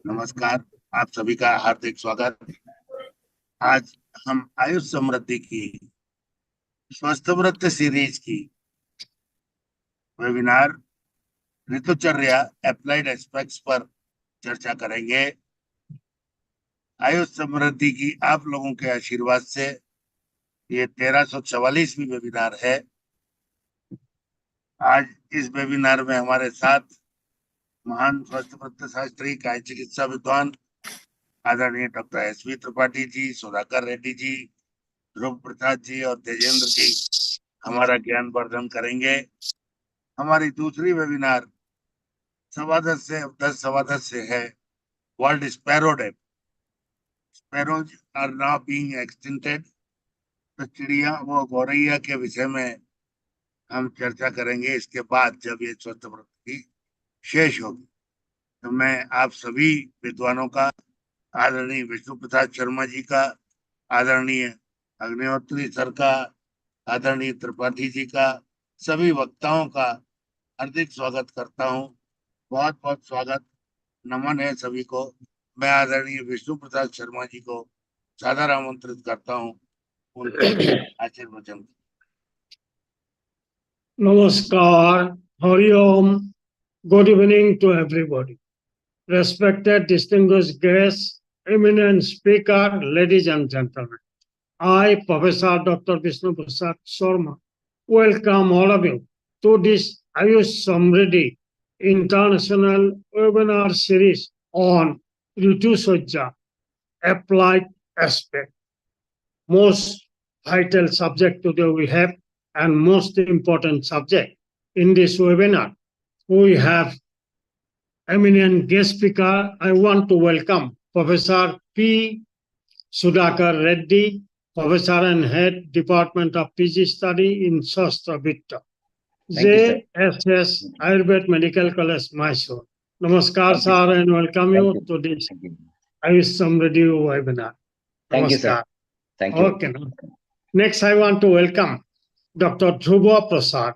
नमस्कार, आप सभी का हार्दिक स्वागत। आज हम आयुष समृद्धि की स्वस्थ व्रत सीरीज की वेबिनार ऋतुचर्या अप्लाइड एस्पेक्ट्स पर चर्चा करेंगे। आयुष समृद्धि की आप लोगों के आशीर्वाद से ये 1344वीं वेबिनार है। आज इस वेबिनार में हमारे साथ महान स्वस्थ व्रत शास्त्री, काय चिकित्सा विद्वान आदरणीय डॉक्टर एस.वी. त्रिपाठी जी, सुधाकर रेड्डी जी, ध्रुव प्रसाद जी और तेजेंद्र जी हमारा ज्ञान वर्धन करेंगे। हमारी दूसरी वेबिनार 10:15 से है world sparrow day. Sparrows are now being extincted. तो चिड़िया व गौरैया के विषय में हम चर्चा करेंगे। इसके बाद जब ये स्वस्थ व्रत की शेष होगी तो मैं आप सभी विद्वानों का, आदरणीय विष्णु प्रसाद शर्मा जी का, आदरणीय अग्निहोत्री सर का, आदरणीय त्रिपाठी जी का, सभी वक्ताओं का हार्दिक स्वागत करता हूँ। बहुत बहुत स्वागत, नमन है सभी को। मैं आदरणीय विष्णु प्रसाद शर्मा जी को सादर आमंत्रित करता हूँ उनके आशीर्वचन। Namaskar, Hari Om, good evening to everybody. Respected distinguished guests, eminent speaker, ladies and gentlemen. I, Professor Dr. Vishnu Prasad Sharma, welcome all of you to this AYUSH SAMRIDDHI International Webinar Series on RITUCHARYA, Applied Aspect. Most vital subject today we have, and most important subject in this webinar. We have eminent guest speaker. I want to welcome Professor P. Sudhakar Reddy, Professor and Head Department of PG Study in Shastra Vitta, JSS Ayurved Medical College, Mysore. Namaskar, sir, and welcome you to this Ayush Samriddhi webinar. Thank you, sir. Namaskar. Thank you. Okay. Next, I want to welcome Dr. Dhruva Prasad,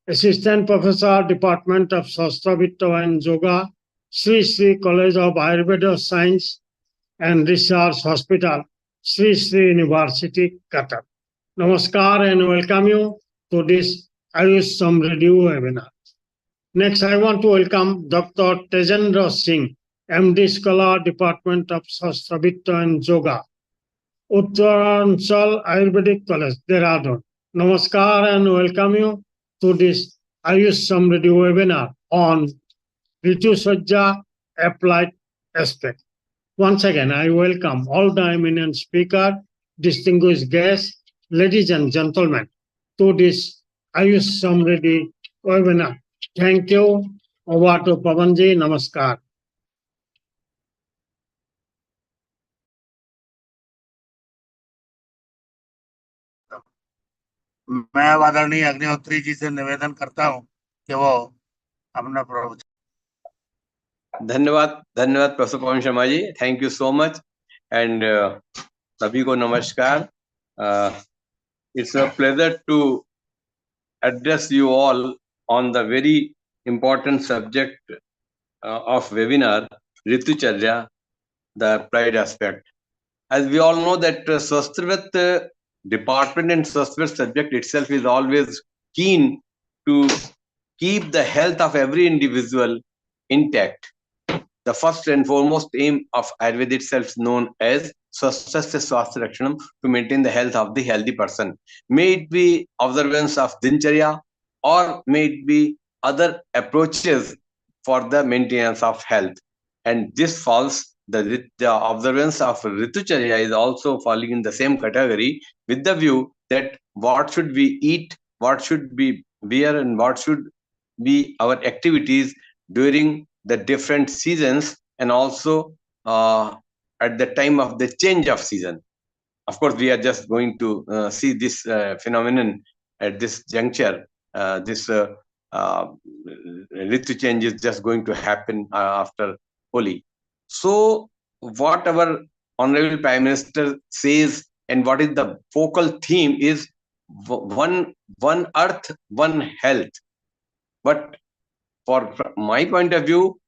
Assistant Professor, Department of Shastra Vitta and Yoga, Sri Sri College of Ayurveda Science and Research Hospital, Sri Sri University, Qatar. Namaskar and welcome you to this Ayush Samriddhi webinar. Next, I want to welcome Dr. Tejendra Singh, MD Scholar, Department of Shastra Vitta and Yoga, Uttaranchal Ayurvedic College, Dehradun. Namaskar and welcome you to this Ayush Samriddhi webinar on RITUCHARYA Applied Aspect. Once again, I welcome all the eminent speakers, distinguished guests, ladies and gentlemen, to this Ayush Samriddhi webinar. Thank you. Over to Pavanji. Namaskar. मैं आदरणीय अग्निहोत्री जी से निवेदन करता हूँ कि वो अपना प्रवचन। धन्यवाद professor Pavan Sharma ji, thank you so much. And सभी को नमस्कार। It's a pleasure to address you all on the very important subject of webinar, Ritucharya, the applied aspect. As we all know that Swasthavath department and Swasthavath subject itself is always keen to keep the health of every individual intact. The first and foremost aim of Ayurveda itself is known as Swasthasya Swasthya Rakshanam, to maintain the health of the healthy person. May it be observance of Dincharya or may it be other approaches for the maintenance of health. And this falls, the observance of Ritucharya is also falling in the same category, with the view that what should we eat, what should we wear, and what should be our activities during the different seasons, and also at the time of the change of season. Of course, we are just going to see this phenomenon at this juncture. This Ritu change is just going to happen after Holi. So what our Honorable Prime Minister says and what is the focal theme is one earth, one health. But for my point of view,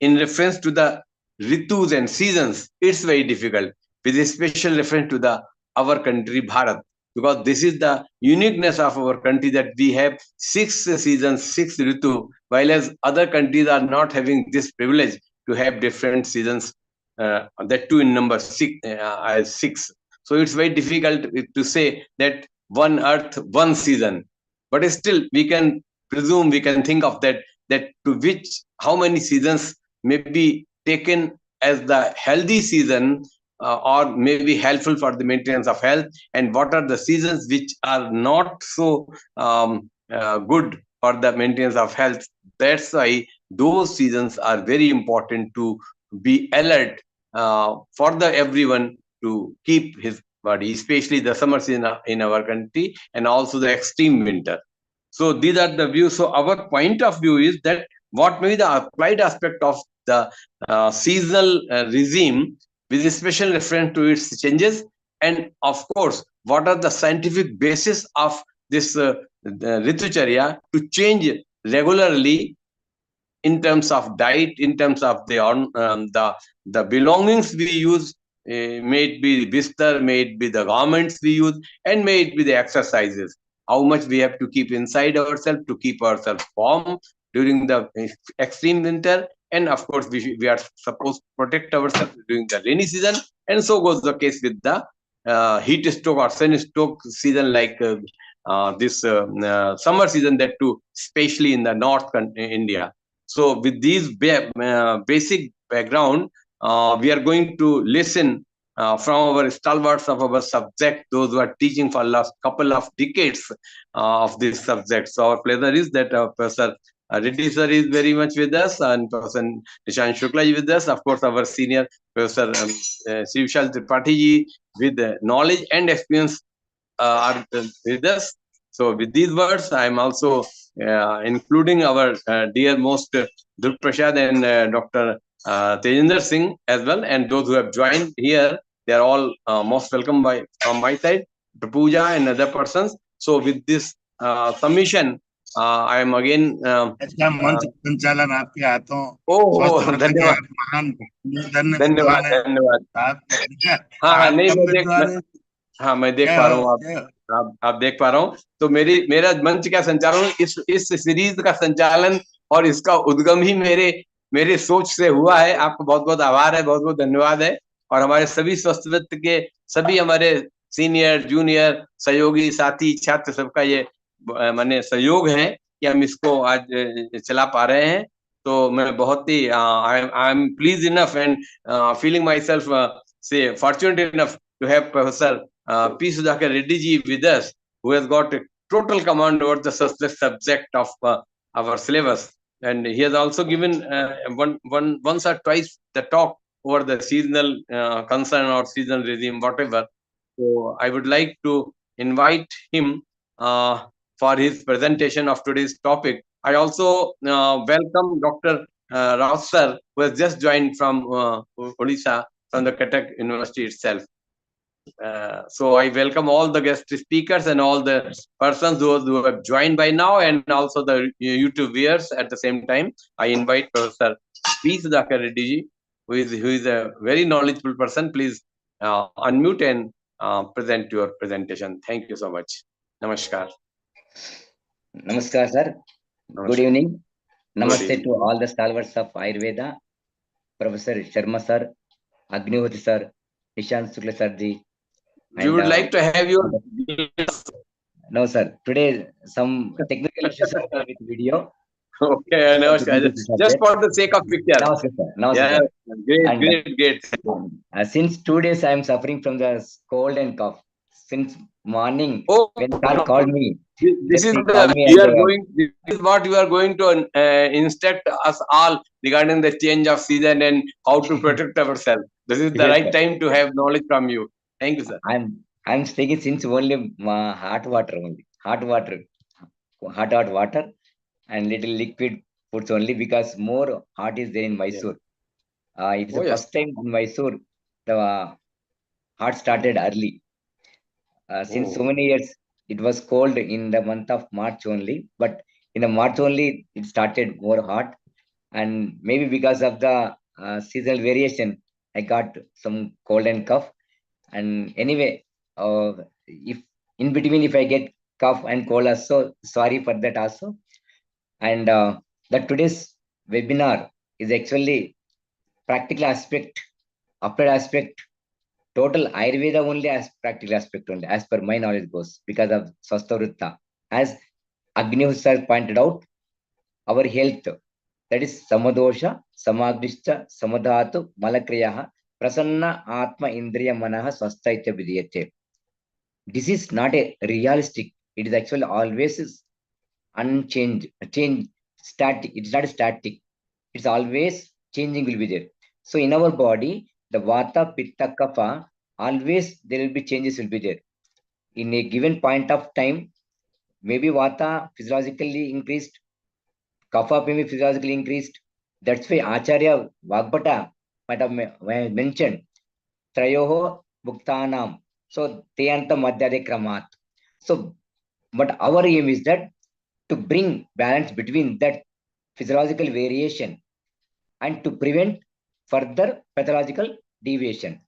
in reference to the ritus and seasons, it's very difficult, with a special reference to the our country Bharat, because this is the uniqueness of our country, that we have 6 seasons, 6 ritu, while as other countries are not having this privilege to have different seasons, that too in number 6. So it's very difficult to say that one earth, one season, but still we can presume, we can think of that to which how many seasons may be taken as the healthy season, or may be helpful for the maintenance of health, and what are the seasons which are not so good for the maintenance of health. That's why those seasons are very important to be alert, for the everyone to keep his body, especially the summer season in our country, and also the extreme winter. So these are the views. So our point of view is that what may be the applied aspect of the seasonal regime, with a special reference to its changes, and of course, what are the scientific basis of this Ritucharya to change regularly in terms of diet, in terms of the belongings we use, may it be bistar, may it be the garments we use, and may it be the exercises. How much we have to keep inside ourselves to keep ourselves warm during the extreme winter, and of course we are supposed to protect ourselves during the rainy season, and so goes the case with the heat stroke or sun stroke season, like this summer season, that too, especially in the North India. So with these basic background, we are going to listen from our stalwarts of our subject, those who are teaching for last couple of decades of this subject. So our pleasure is that Professor Reddy sir is very much with us, and Professor Nishan Shukla is with us. Of course, our senior Professor Shivshal Tripathi ji, with knowledge and experience, are with us. So with these words, I am also including our dear most Dhruv Prasad and Dr. Tejinder Singh as well, and those who have joined here, they are all most welcome from my side, to Pooja and other persons. So with this submission, I am again इसका मंच संचालन आपके हाथों ओह धन्यवाद आप महान धन्यवाद धन्यवाद हाँ नहीं मैं देख पा रहा हूँ, आप देख पा रहा हूँ। तो मेरा मंच का संचालन, इस सीरीज का संचालन और इसका उद्गम ही मेरे सोच से हुआ है। आपको बहुत बहुत आभार है, बहुत बहुत धन्यवाद है। और हमारे सभी स्वस्थ के सभी हमारे सीनियर जूनियर सहयोगी साथी छात्र सबका ये माने सहयोग है कि हम इसको आज चला पा रहे हैं। तो मैं बहुत ही I am pleased enough and feeling myself से fortunate enough to have Professor P. Sudhakar Reddy ji with us, who has got a total command over the subject of our syllabus, and he has also given once or twice the talk over the seasonal concern or seasonal regime, whatever. So I would like to invite him for his presentation of today's topic. I also welcome Dr. Rao sir, who has just joined from Odisha, from the Cuttack University itself. So I welcome all the guest speakers and all the persons who have joined by now, and also the YouTube viewers at the same time. I invite Professor P. Sudhakar Reddy ji, who is a very knowledgeable person. Please unmute and present your presentation. Thank you so much. Namaskar. Namaskar, sir. Namaskar. Good evening. Namaste Good evening. to all the stalwarts of Ayurveda, Professor Sharma sir, Agnihotri sir, Nishan Shukla sir ji. We would like to have your... No, sir. Today, some technical issues are with video. Okay, namaskar. Just for the sake of picture. Namaskar, sir. Namaskar, Yeah, sir. great. Since 2 days, I am suffering from the cold and cough. Since morning, Oh, when sir called me, this is what you are going to instruct us all regarding the change of season and how to protect ourselves. This is the Yes, right sir. time to have knowledge from you. Thank you, sir. I'm taking since only hot water only. Hot water and little liquid foods only, because more hot is there in Mysore. It's the first time in Mysore the hot started early. Since so many years, it was cold in the month of March only, but in the March only it started more hot, and maybe because of the seasonal variation. I got some cold and cough. And anyway, if in between, if I get cough and cold also, sorry for that also. And that today's webinar is actually practical aspect, applied aspect, total Ayurveda only as practical aspect only, as per my knowledge goes, because of Swastha. As Agni sir pointed out, our health, that is Samadosha, Samagrishcha, Samadhatu, Malakriyaha, Prasanna Atma Indriya Manaha Swasthaitya Vidiyate. This is not a realistic, it is actually always unchanged, change, static. It's not static. It's always changing will be there. So in our body, the Vata, Pitta, Kapha, always there will be changes will be there. In a given point of time, maybe Vata physiologically increased, Kapha maybe physiologically increased. That's why Acharya Vagbata might have mentioned Trayoho Bhuktanam. So Teyanta Madhyade Kramat. So, but our aim is that to bring balance between that physiological variation and to prevent further pathological deviation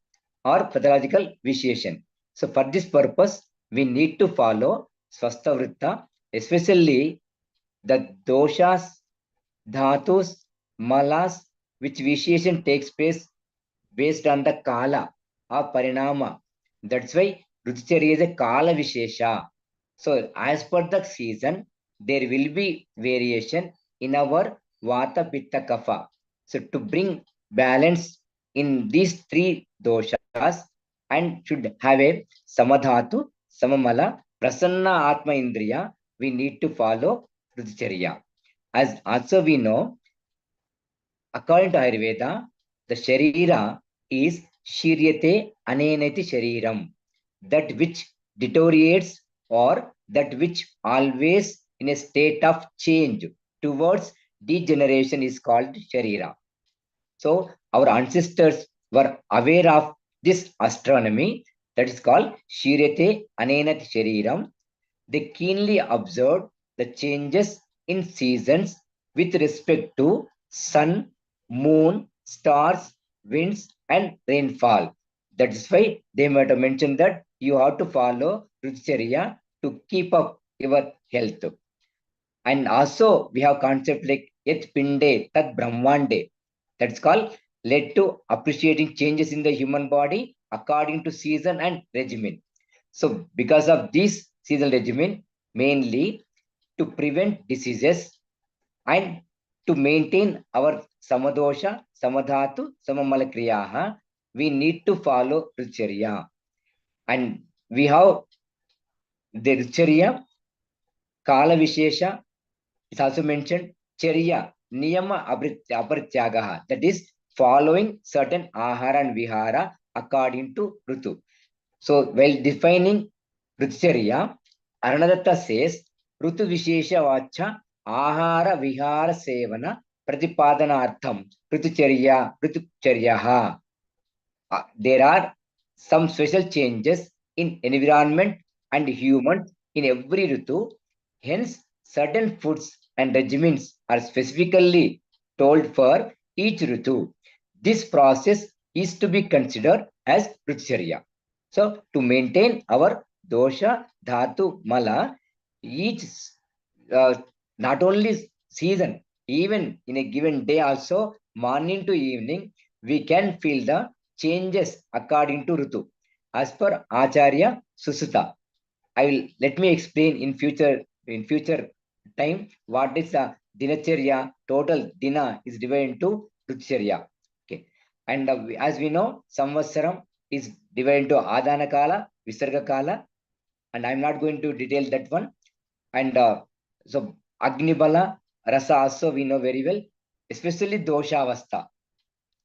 or pathological vitiation. So for this purpose, we need to follow Swastha Vritta, especially the doshas, dhatus, malas, which vitiation takes place based on the kala or parinama. That's why Ritucharya is a kala vishesha. So as per the season, there will be variation in our vata, pitta, kapha. So to bring balance in these three doshas and should have a samadhatu, samamala, prasanna atma indriya, we need to follow Ritucharya. As also we know, according to Ayurveda, the Sharira is Shiryate Anenati Shariram, that which deteriorates or that which always in a state of change towards degeneration is called Sharira. So our ancestors were aware of this astronomy that is called Shiryate Anenati Shariram. They keenly observed the changes in seasons with respect to sun, moon, stars, winds, and rainfall. That is why they might have mentioned that you have to follow Ritucharya to keep up your health. And also we have concept like Yet Pinde, Tat Brahmande. That's called led to appreciating changes in the human body according to season and regimen. So because of this seasonal regimen, mainly to prevent diseases and to maintain our samadosha, samadhatu, samamalakriyaha, we need to follow Ritucharya. And we have the Ritucharya, Kala Vishesha, it's also mentioned Charya, Niyama Aparityagaha, that is following certain Ahara and Vihara according to Ritu. So while defining Ritucharya, Aranadatta says, Ritu Vishesha Vacha Ahara Vihara Sevana Pratipadanartham Ritucharyaha. There are some special changes in environment and humans in every Ritu. Hence, certain foods and regimens are specifically told for each Ritu. This process is to be considered as Ritucharya. So, to maintain our dosha, dhatu, mala, each not only season, even in a given day also, morning to evening, we can feel the changes according to Ritu. As per Acharya Susuta, I will let me explain in future time what is the dinacharya. Total dina is divided into Ritucharya. Okay, and as we know, Samvatsaram is divided into Adana Kala, Visarga Kala, and I'm not going to detail that one. And so Agnibala, Rasa also we know very well, especially Doshavastha.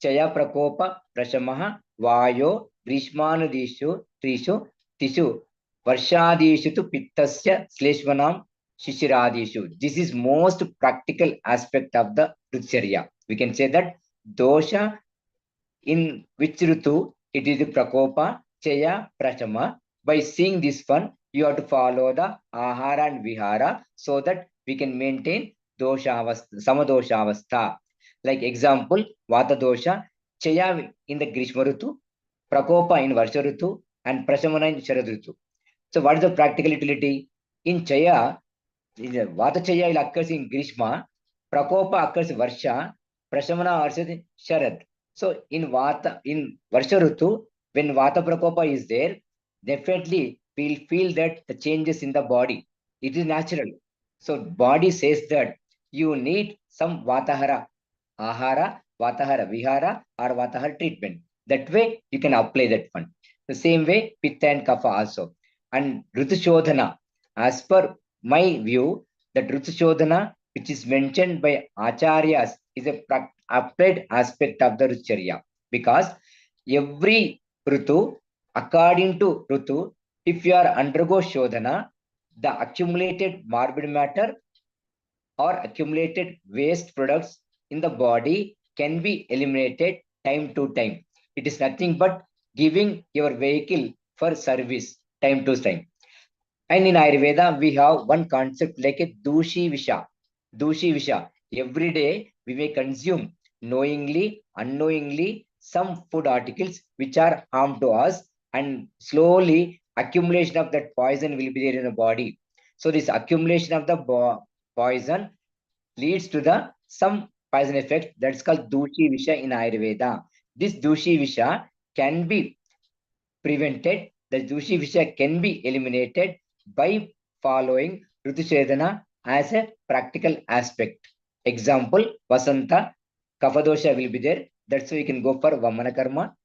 Chaya Prakopa, Prashamaha, Vayo, Grishmanadishu, Trishu, Tishu, Varshadishu to Pittasya, Sleshvanam, Shishiradishu. This is most practical aspect of the Ritucharya. We can say that dosha in which Ritu it is the Prakopa, Chaya, Prashama. By seeing this one, you have to follow the Ahara and Vihara so that we can maintain Doshavastha, Samadoshavastha. Like example, Vata dosha, Chaya in the Grishma Ritu, Prakopa in Varsha Ritu, and Prashamana in Sharad Ritu. So what is the practical utility? In Chaya, Vata Chaya occurs in Grishma, Prakopa occurs Varsha, Prashamana occurs in Sharad. So in Varsha Ritu, when Vata Prakopa is there, definitely we'll feel that the changes in the body. It is natural. So body says that you need some Vatahara, Ahara, Vatahara Vihara, or Vatahara treatment. That way you can apply that one. The same way, Pitta and Kapha also. And Ritushodhana, as per my view, that Ritushodhana, which is mentioned by Acharyas, is a applied aspect of the Ritucharya. Because every Ritu, according to Ritu, if you are undergo Shodhana, the accumulated morbid matter or accumulated waste products in the body can be eliminated time to time. It is nothing but giving your vehicle for service time to time. And in Ayurveda, we have one concept like a Dushi Visha. Dushi Visha. Every day we may consume knowingly, unknowingly some food articles which are harm to us, and slowly accumulation of that poison will be there in the body. So this accumulation of the poison leads to the some poison effect that's called Dushi Visha in Ayurveda. This Dushi Visha can be prevented, the Dushi Visha can be eliminated by following Rituchedana as a practical aspect. Example, Vasanta, Kafadosha will be there. That's why you can go for Vamana Karma,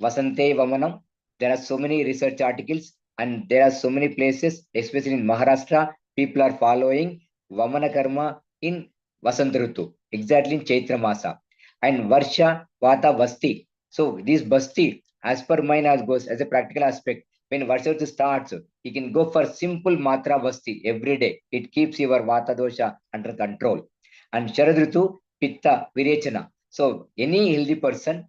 Vasante Vamanam. There are so many research articles and there are so many places, especially in Maharashtra, people are following Vamana Karma in Vasantrutu, exactly in Chaitra Masa. And Varsha, Vata, Vasti. So this Basti, as per mine as goes as a practical aspect, when Varsha starts, you can go for simple Matra Vasti every day. It keeps your Vata dosha under control. And Sharadritu, Pitta, Virechana. So any healthy person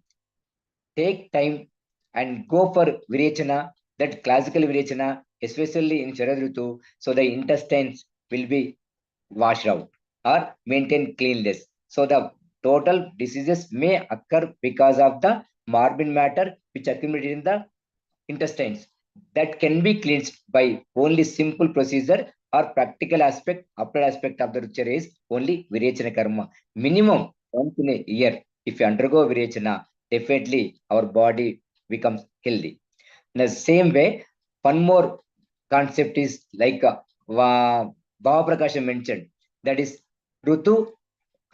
take time and go for Virechana, that classical Virechana, especially in Sharadritu, so the intestines will be washed out or maintain cleanliness. So the total diseases may occur because of the morbid matter which accumulated in the intestines. That can be cleansed by only simple procedure or practical aspect, upper aspect of the ritual is only Virechana Karma. Minimum once in a year, if you undergo Virechana, definitely our body becomes healthy. In the same way, one more concept is like Bhava Prakasha mentioned, that is Rutu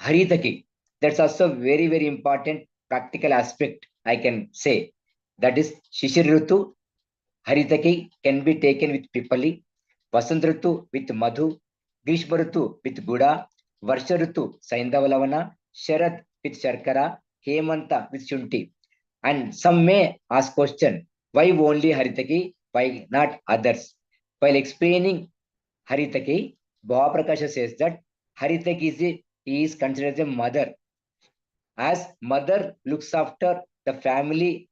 Haritaki. That's also very, very important practical aspect I can say. That is Shishir Rutu Haritaki can be taken with Pipali, Vasant with Madhu, Grishma with Guda, Varsha Saindavalavana, Sharad with Sharkara, Hemanta with Shunti. And some may ask question, why only Haritaki, why not others? While explaining Haritaki, Bhava Prakasha says that Haritaki is considered as a mother. As mother looks after the family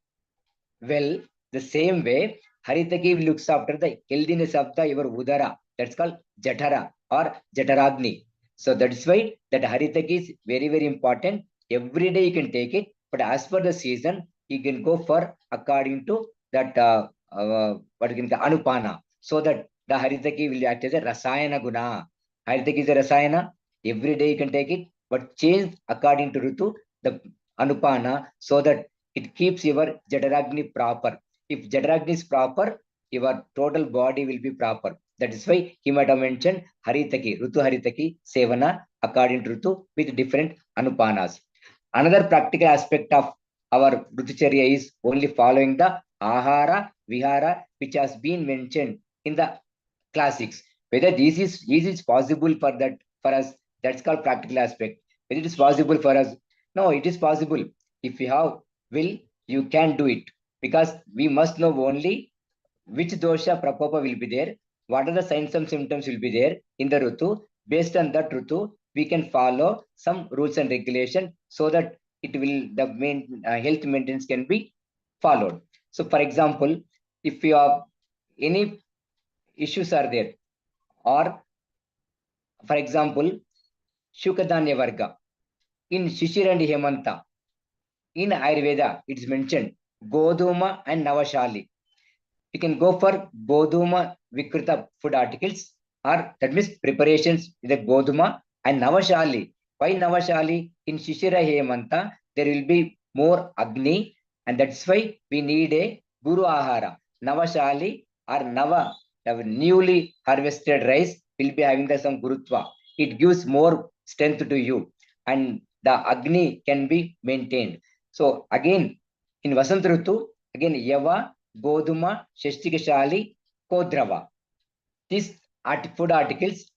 well, the same way, Haritaki looks after the healthiness of the your Udara. That's called Jatara or Jataragni. So that's why that Haritaki is very, very important. Every day you can take it, but as per the season, you can go for according to that what you can call Anupana. So that the Haritaki will act as a Rasayana Guna. Haritaki is a Rasayana. Every day you can take it, but change according to Ritu, the Anupana, so that it keeps your Jataragni proper. If Jataragni is proper, your total body will be proper. That is why he might have mentioned Haritaki, Rutu Haritaki, Sevana, according to Rutu, with different Anupanas. Another practical aspect of our Ritucharya is only following the Ahara, Vihara, which has been mentioned in the classics. Whether this is possible for that for us, that's called practical aspect. Whether it is possible for us, no, it is possible. If you have will, you can do it, because we must know only which dosha prakopa will be there, what are the signs and symptoms will be there in the Rutu. Based on that Rutu, we can follow some rules and regulation so that it will the main health maintenance can be followed. So, for example, if you have any issues are there, or for example, Shukadanya Varga, in Shishir and Hemanta. In Ayurveda, it is mentioned Goduma and Navashali. We can go for Goduma Vikrita food articles, or that means preparations with the Goduma and Navashali. Why Navashali? In Shishira Hemanta, there will be more Agni, and that's why we need a Guru Ahara. Navashali or Nava, the newly harvested rice, will be having some Gurutva. It gives more strength to you, and the Agni can be maintained. So again, in Vasant Ritu, again Yava, Goduma, Shashtikashali, Kodrava. These food articles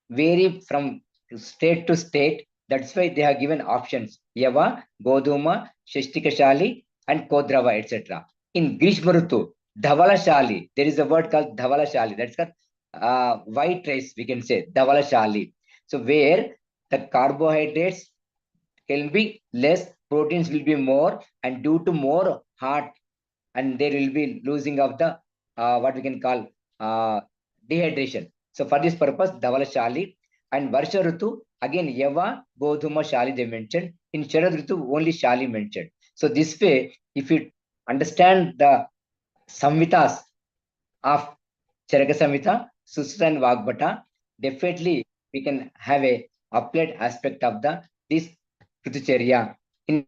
vary from state to state. That's why they have given options: Yava, Goduma, Shashtikashali, and Kodrava, etc. In Grishma Ritu, Dhavalashali, there is a word called Dhavalashali. That's called white rice, we can say, Dhavalashali. So where the carbohydrates can be less, proteins will be more, and due to more heart, and there will be losing of the what we can call dehydration. So for this purpose, Dhavala Shali. And Varsha Ritu, again Yava, Godhuma, Shali they mentioned. In Sharad Ritu, only Shali mentioned. So this way, if you understand the Samhitas of Charaka Samhita, Susra and Vagbata, definitely we can have a applied aspect of the this Ritucharya. In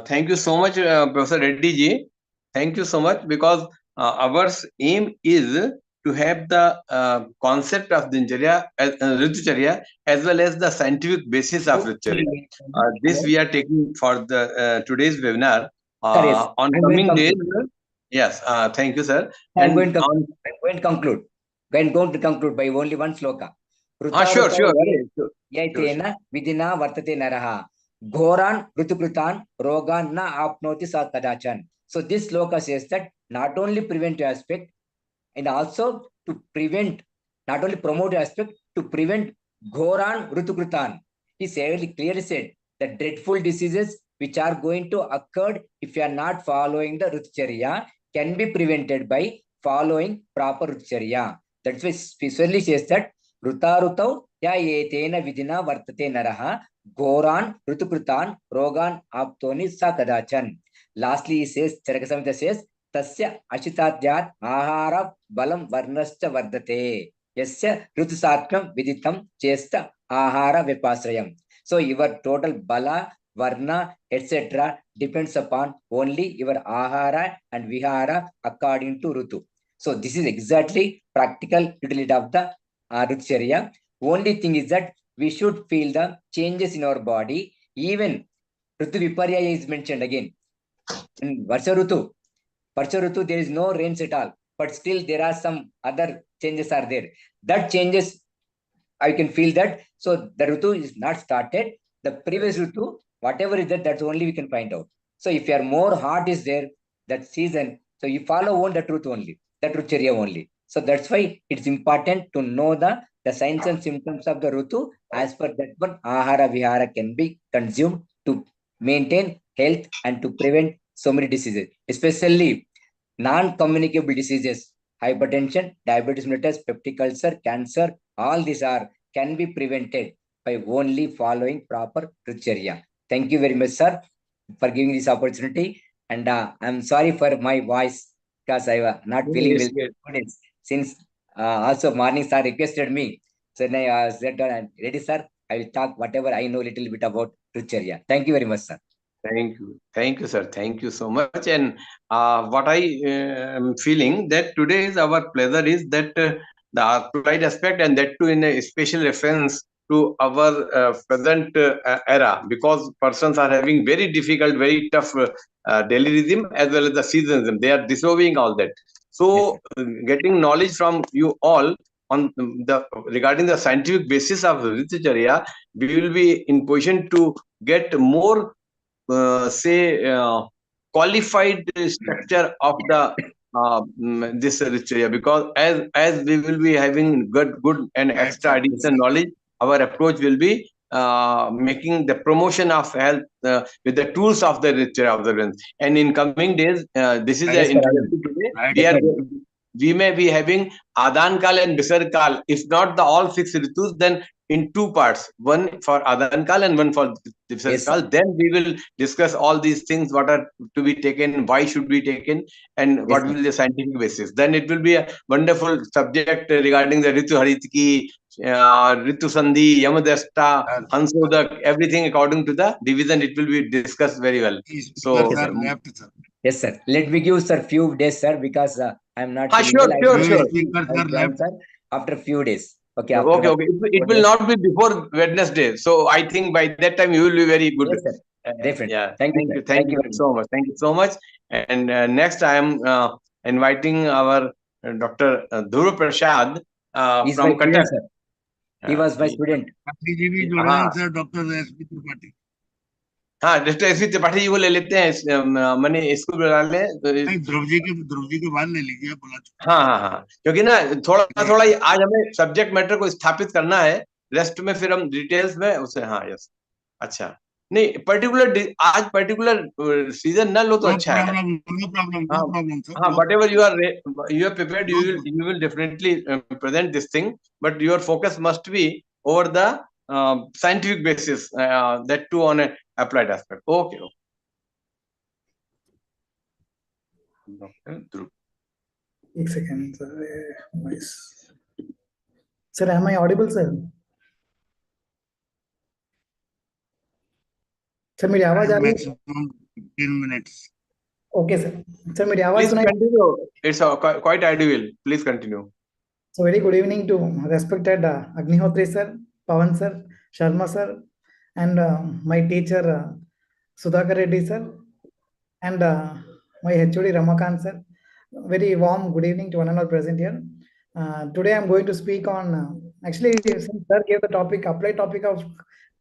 Thank you so much, Professor Reddy ji. Thank you so much, because our aim is to have the concept of Ritucharya as well as the scientific basis of Ritucharya. This we are taking for the today's webinar. Yes, On I'm coming days, conclude. yes, thank you, sir. I'm going to conclude. I'm going to conclude by only one sloka. Sure. Yaitena vidina vartate naraha. Ghoran rutukrutan rogan na apnoti sa kadachan. So this sloka says that not only preventive aspect, and also to prevent, not only promotive aspect, to prevent Ghoran rutukrutan. He clearly said that dreadful diseases which are going to occur if you are not following the Ritucharya can be prevented by following proper Ritucharya. That's why specially says that Rutarutau ya yetena vidina vartate naraha Ghoran rutukrutan rogan aptoni sa kadachan. Lastly, he says, Charaka Samhita says, Tasya ashitadyat ahara balam varnascha vardate. Yasya rutusatmam viditam chesta ahara vipasrayam. So your total bala, varna, etc. depends upon only your ahara and vihara according to Rutu. So this is exactly practical utility of the Ritucharya. Only thing is that we should feel the changes in our body. Even Ritu Viparya is mentioned again. In Varsha Ritu, there is no rains at all, but still there are some other changes are there. That changes, I can feel that. So the Ritu is not started. The previous Ritu, whatever is that, that's only we can find out. So if your more heart is there, that season, so you follow on the truth only, that Ritucharya only. So that's why it's important to know the signs and symptoms of the Ritu. As per that one, Ahara Vihara can be consumed to maintain health and to prevent so many diseases, especially non-communicable diseases, hypertension, diabetes mellitus, peptic ulcer, cancer, all these can be prevented by only following proper Ritucharya. Thank you very much, sir, for giving this opportunity. And I'm sorry for my voice because I was not feeling well. Since also morning sir requested me. So I said, ready, sir. I will talk whatever I know little bit about Ritucharya. Thank you very much, sir. Thank you, sir. Thank you so much. And what I am feeling that today is our pleasure is that the applied aspect, and that too in a special reference to our present era, because persons are having very difficult, very tough daily rhythm as well as the seasonism. They are disobeying all that. So, getting knowledge from you all on the regarding the scientific basis of Ritucharya, we will be in position to get more qualified structure of the this Ritucharya, because as we will be having good and extra additional knowledge, our approach will be making the promotion of health with the tools of the Ritucharya observance. And in coming days, this is the introduction today. we may be having Adan Kal and Visarg Kal. If not the all 6 Ritus, then in 2 parts, one for Adan Kal and one for Visarg Yes, Kal. sir. Then we will discuss all these things, what are to be taken, why should be taken, and what Yes, sir. will be the scientific basis. Then it will be a wonderful subject regarding the Ritu Haritiki, Ritu Sandhi, Yamadashta, Hansodak, everything according to the division. It will be discussed very well. So, Sir, left, sir. Yes, sir. Let me give sir few days, sir, because I'm not feeling sure, well. sure. Speaker, I will sir, join, left. sir, after few days. Okay, after Okay, okay. It will not be before Wednesday. So I think by that time you will be very good. Yes, sir. Definitely. Yeah. Thank you, sir. Thank you so much. Thank you so much. And next I am inviting our Dr. Dhruv Prasad He's from my student, Cuttack. sir. He was my student. जी भी जुड़े हैं sir, doctor SP Tripathi. हाँ, doctor SP Tripathi ji को ले लेते हैं. मैंने इसको बुला ले. नहीं, ध्रुव जी के बाद ले लीजिए, बोला. हाँ. क्योंकि ना थोड़ा आज हमें सब्जेक्ट मैटर को स्थापित करना है. रेस्ट में फिर हम डिटेल्स में उसे. हाँ, यस. अच्छा. नहीं, आज पर्टिकुलर सीजन न लो तो अच्छा है. No problem, sir. Whatever you are prepared, you will definitely present this thing, but your focus must be over the scientific basis, that too on an applied aspect. Okay. Dr. Dhruv. एक second sir. Sir, am I audible, sir? Sir, मेरी आवाज आ रही है? Maximum 15 minutes. Okay, sir. Sir, मेरी आवाज Please सुनाई? continue. It's quite ideal. Please continue. So very good evening to respected Agnihotri sir, Pawan sir, Sharma sir, and my teacher Sudhakar Reddy sir, and my HOD Ramakant sir. Very warm good evening to one and all present here. Today I'm going to speak on, actually since sir gave the topic, applied topic of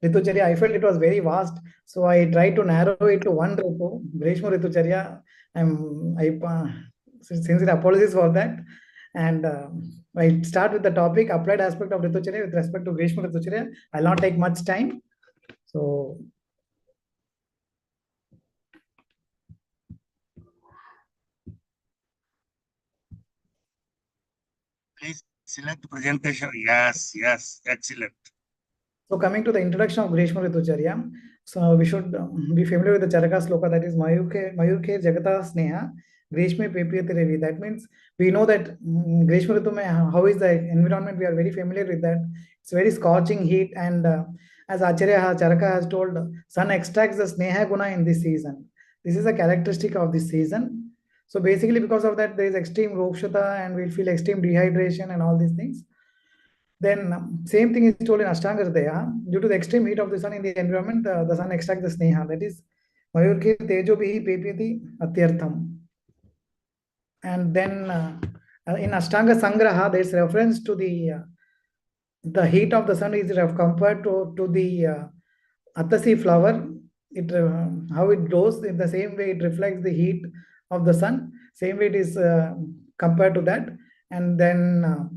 Ritucharya, I felt it was very vast. So I tried to narrow it to one Ritu, Grishma Ritucharya. Sincere apologies for that. And I start with the topic, applied aspect of Ritucharya with respect to Grishma Ritucharya. I'll not take much time. So Please select presentation. Yes, excellent. So coming to the introduction of Grishma Ritucharya, so we should be familiar with the Charaka sloka, that is Mayurke Jagata Sneha, Grishme Pepyati Revi. That means we know that Grishma Ritu mein how is the environment, we are very familiar with that. It's very scorching heat, and as Acharya Charaka has told, sun extracts the Sneha Guna in this season. This is a characteristic of this season. So basically because of that there is extreme Rokshata and we'll feel extreme dehydration and all these things. Then same thing is told in Ashtanga Hridaya. Due to the extreme heat of the sun in the environment, the sun extracts the sneha. That is Mayurke Tejo Bihi Pepyati Atyartham. And then in Ashtanga Sangraha, there is reference to the heat of the sun is compared to the Atasi flower. It how it glows in the same way it reflects the heat of the sun. Same way it is compared to that. And then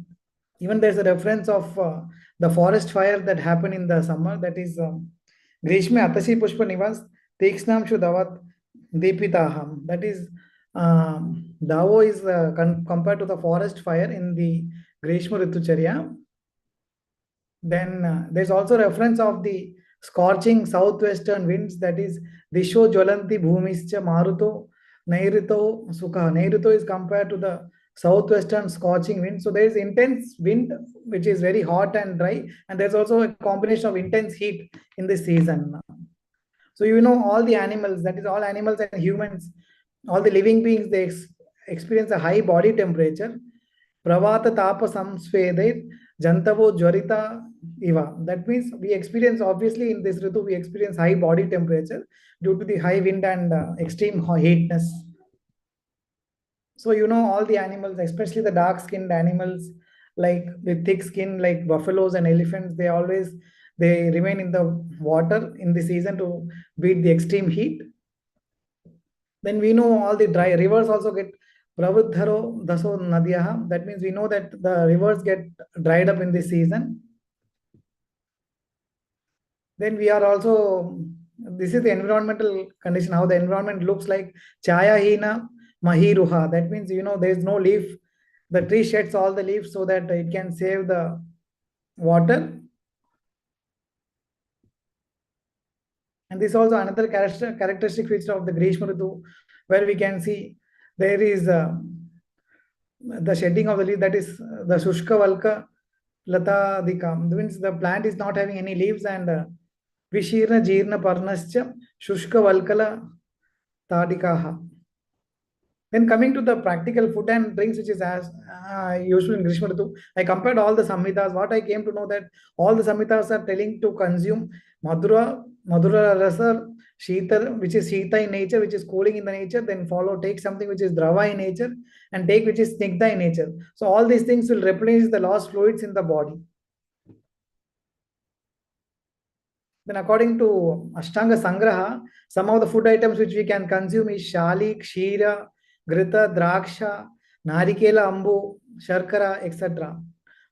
even there's a reference of the forest fire that happened in the summer. That is Grishme Atashi Pushpa Nivas Teksnam Shudavat Depitaham. That is Davo is compared to the forest fire in the Grishma Ritucharya. Then there's also reference of the scorching southwestern winds, that is Disho Jwalanti Bhumischa Maruto Nairito Sukha. Nairito is compared to the southwestern scorching wind. So there is intense wind which is very hot and dry, and there's also a combination of intense heat in this season. So you know all the animals, that is all animals and humans, all the living beings, they experience a high body temperature. Pravata tapa samsvede jantavo jwarita iva. That means we experience, obviously in this ritu we experience high body temperature due to the high wind and extreme heatness. So you know all the animals, especially the dark-skinned animals, like with thick skin, like buffaloes and elephants, they remain in the water in the season to beat the extreme heat. Then we know all the dry rivers also get pravudharo daso nadyaha. That means we know that the rivers get dried up in this season. Then we are also, this is the environmental condition, how the environment looks like. Chaya hina Mahiruha. That means, you know, there is no leaf the tree sheds all the leaves so that it can save the water. And this is also another characteristic feature of the Grishma Ritu, where we can see there is the shedding of the leaf, that is the Shushka Valka Lata Dikam. Means the plant is not having any leaves, and Vishirna Jirna Parnascha Shushka Valkala Tadikaha. Then coming to the practical food and drinks, which is as usual in Grishma Ritu, I compared all the Samhitas. What I came to know that all the Samhitas are telling to consume Madhura Rasa, Shita, which is Shita in nature, which is cooling in the nature, then take something which is Drava in nature, and take which is Snigdha in nature. So all these things will replenish the lost fluids in the body. Then according to Ashtanga Sangraha, some of the food items which we can consume is Shali, Kshira, Grita, Draksha, Narikela, Ambu, Sharkara, etc.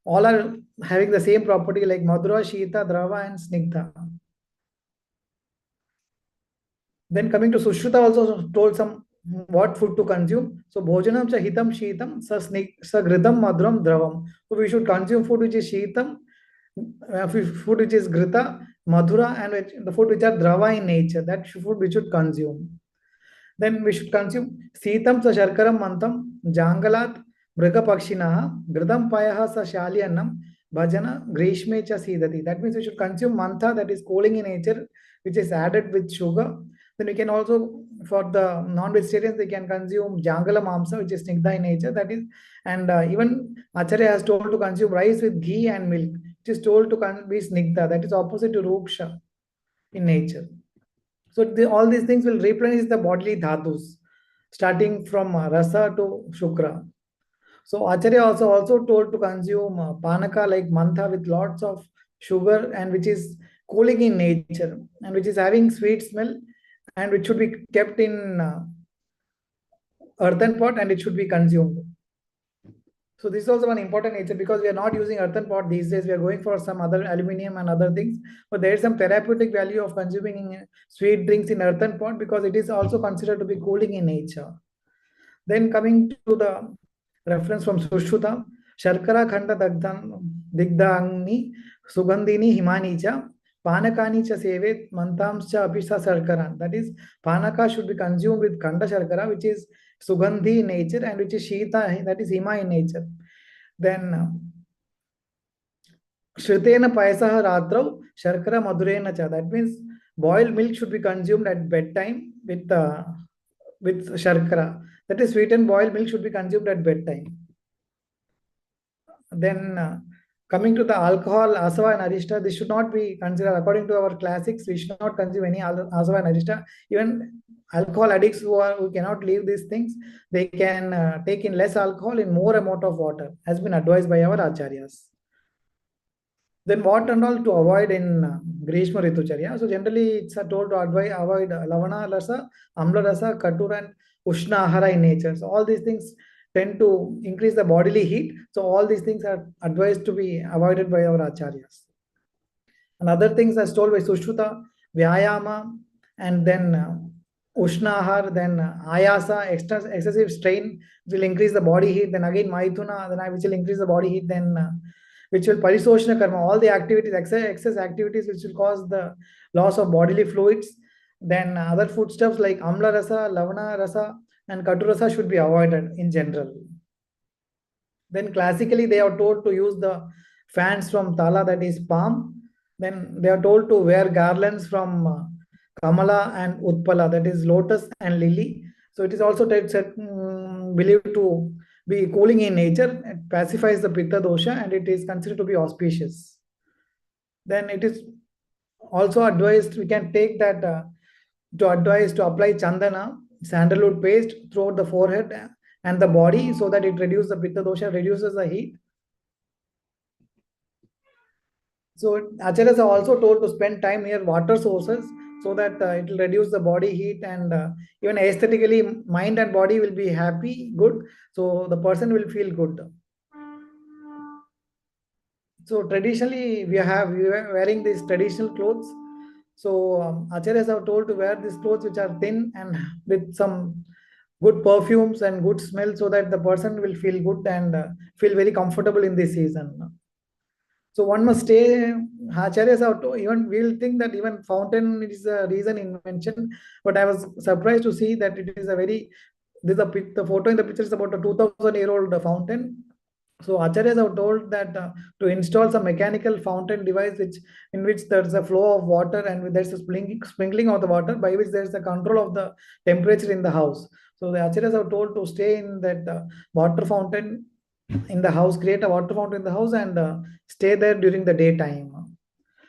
All are having the same property like Madhura, Shita, Drava, and Snigdha. Then coming to Sushruta also told some what food to consume. So Bhojanam cha hitam shitam sa gritam madhuram dravam. So we should consume food which is shitam, food which is grita, madhura, and the food which are drava in nature. That food we should consume. Then we should consume Sitam sa Sharkaram Mantam, Jangalat, Mriga Pakshinaha, Gridam Payaha sa Shaliannam, Bhajana, Grishme cha Sidati. That means we should consume mantha, that is cooling in nature, which is added with sugar. Then we can also, for the non-vegetarians, they can consume Jangala Mamsa, which is Snigdha in nature. That is, and even Acharya has told to consume rice with ghee and milk, which is told to be Snigdha. That is opposite to Ruksha in nature. So all these things will replenish the bodily dhatus, starting from rasa to shukra. So Acharya also told to consume panaka like mantha with lots of sugar, and which is cooling in nature, and which is having sweet smell, and which should be kept in earthen pot, and it should be consumed. So this is also one important nature, because we are not using earthen pot these days. We are going for some other aluminium and other things. But there is some therapeutic value of consuming sweet drinks in earthen pot, because it is also considered to be cooling in nature. Then coming to the reference from Sushruta, Sharkara Khanda Digdangni Sugandhini Himanicha Panakani cha Sevet Mantamscha Apisa Sharkaran. That is, Panaka should be consumed with Khanda Sharkara, which is Sugandhi in nature, and which is Shita, that is Hima in nature. Then Shritena Payasaha Ratrau Sharkara Madhurena cha. That means boiled milk should be consumed at bedtime with Sharkara. That is, sweetened boiled milk should be consumed at bedtime. Then coming to the alcohol, asava and arishta, this should not be considered. According to our classics, we should not consume any asava and arishta. Even alcohol addicts who cannot leave these things, they can take in less alcohol in more amount of water, has been advised by our acharyas. Then what and all to avoid in Grishma Ritucharya? So generally it's told to avoid Lavana Rasa, Amla Rasa, Katur, and Ushna Ahara in nature. So all these things tend to increase the bodily heat. So all these things are advised to be avoided by our acharyas. And other things as told by Sushruta, Vyayama, and then Ushnahar, then Ayasa, excessive strain will increase the body heat. Then again Maithuna, then which will increase the body heat. Then which will Parisoshna Karma, all the activities, excess activities which will cause the loss of bodily fluids. Then other foodstuffs like Amla Rasa, Lavana Rasa, and Katurasa should be avoided in general. Then classically they are told to use the fans from Tala, that is palm. Then they are told to wear garlands from Kamala and Utpala, that is lotus and lily. So it is also believed to be cooling in nature. It pacifies the Pitta dosha, and it is considered to be auspicious. Then it is also advised, we can take that to advise to apply chandana, sandalwood paste throughout the forehead and the body, so that it reduces the Pitta dosha, reduces the heat. So acharyas are also told to spend time near water sources, so that it will reduce the body heat, and even aesthetically mind and body will be happy, good. So the person will feel good. So traditionally we are wearing these traditional clothes. So acharyas are told to wear these clothes which are thin and with some good perfumes and good smell, so that the person will feel good and feel very comfortable in this season. So one must stay. Acharyas are even we'll think that even fountain is a recent invention, but I was surprised to see that it is a very. This is the photo in the picture is about a 2,000-year-old fountain. So acharyas have told that to install some mechanical fountain device in which there's a flow of water and there's a sprinkling of the water, by which there's a control of the temperature in the house. So the acharyas have told to stay in that water fountain in the house, create a water fountain in the house, and stay there during the daytime.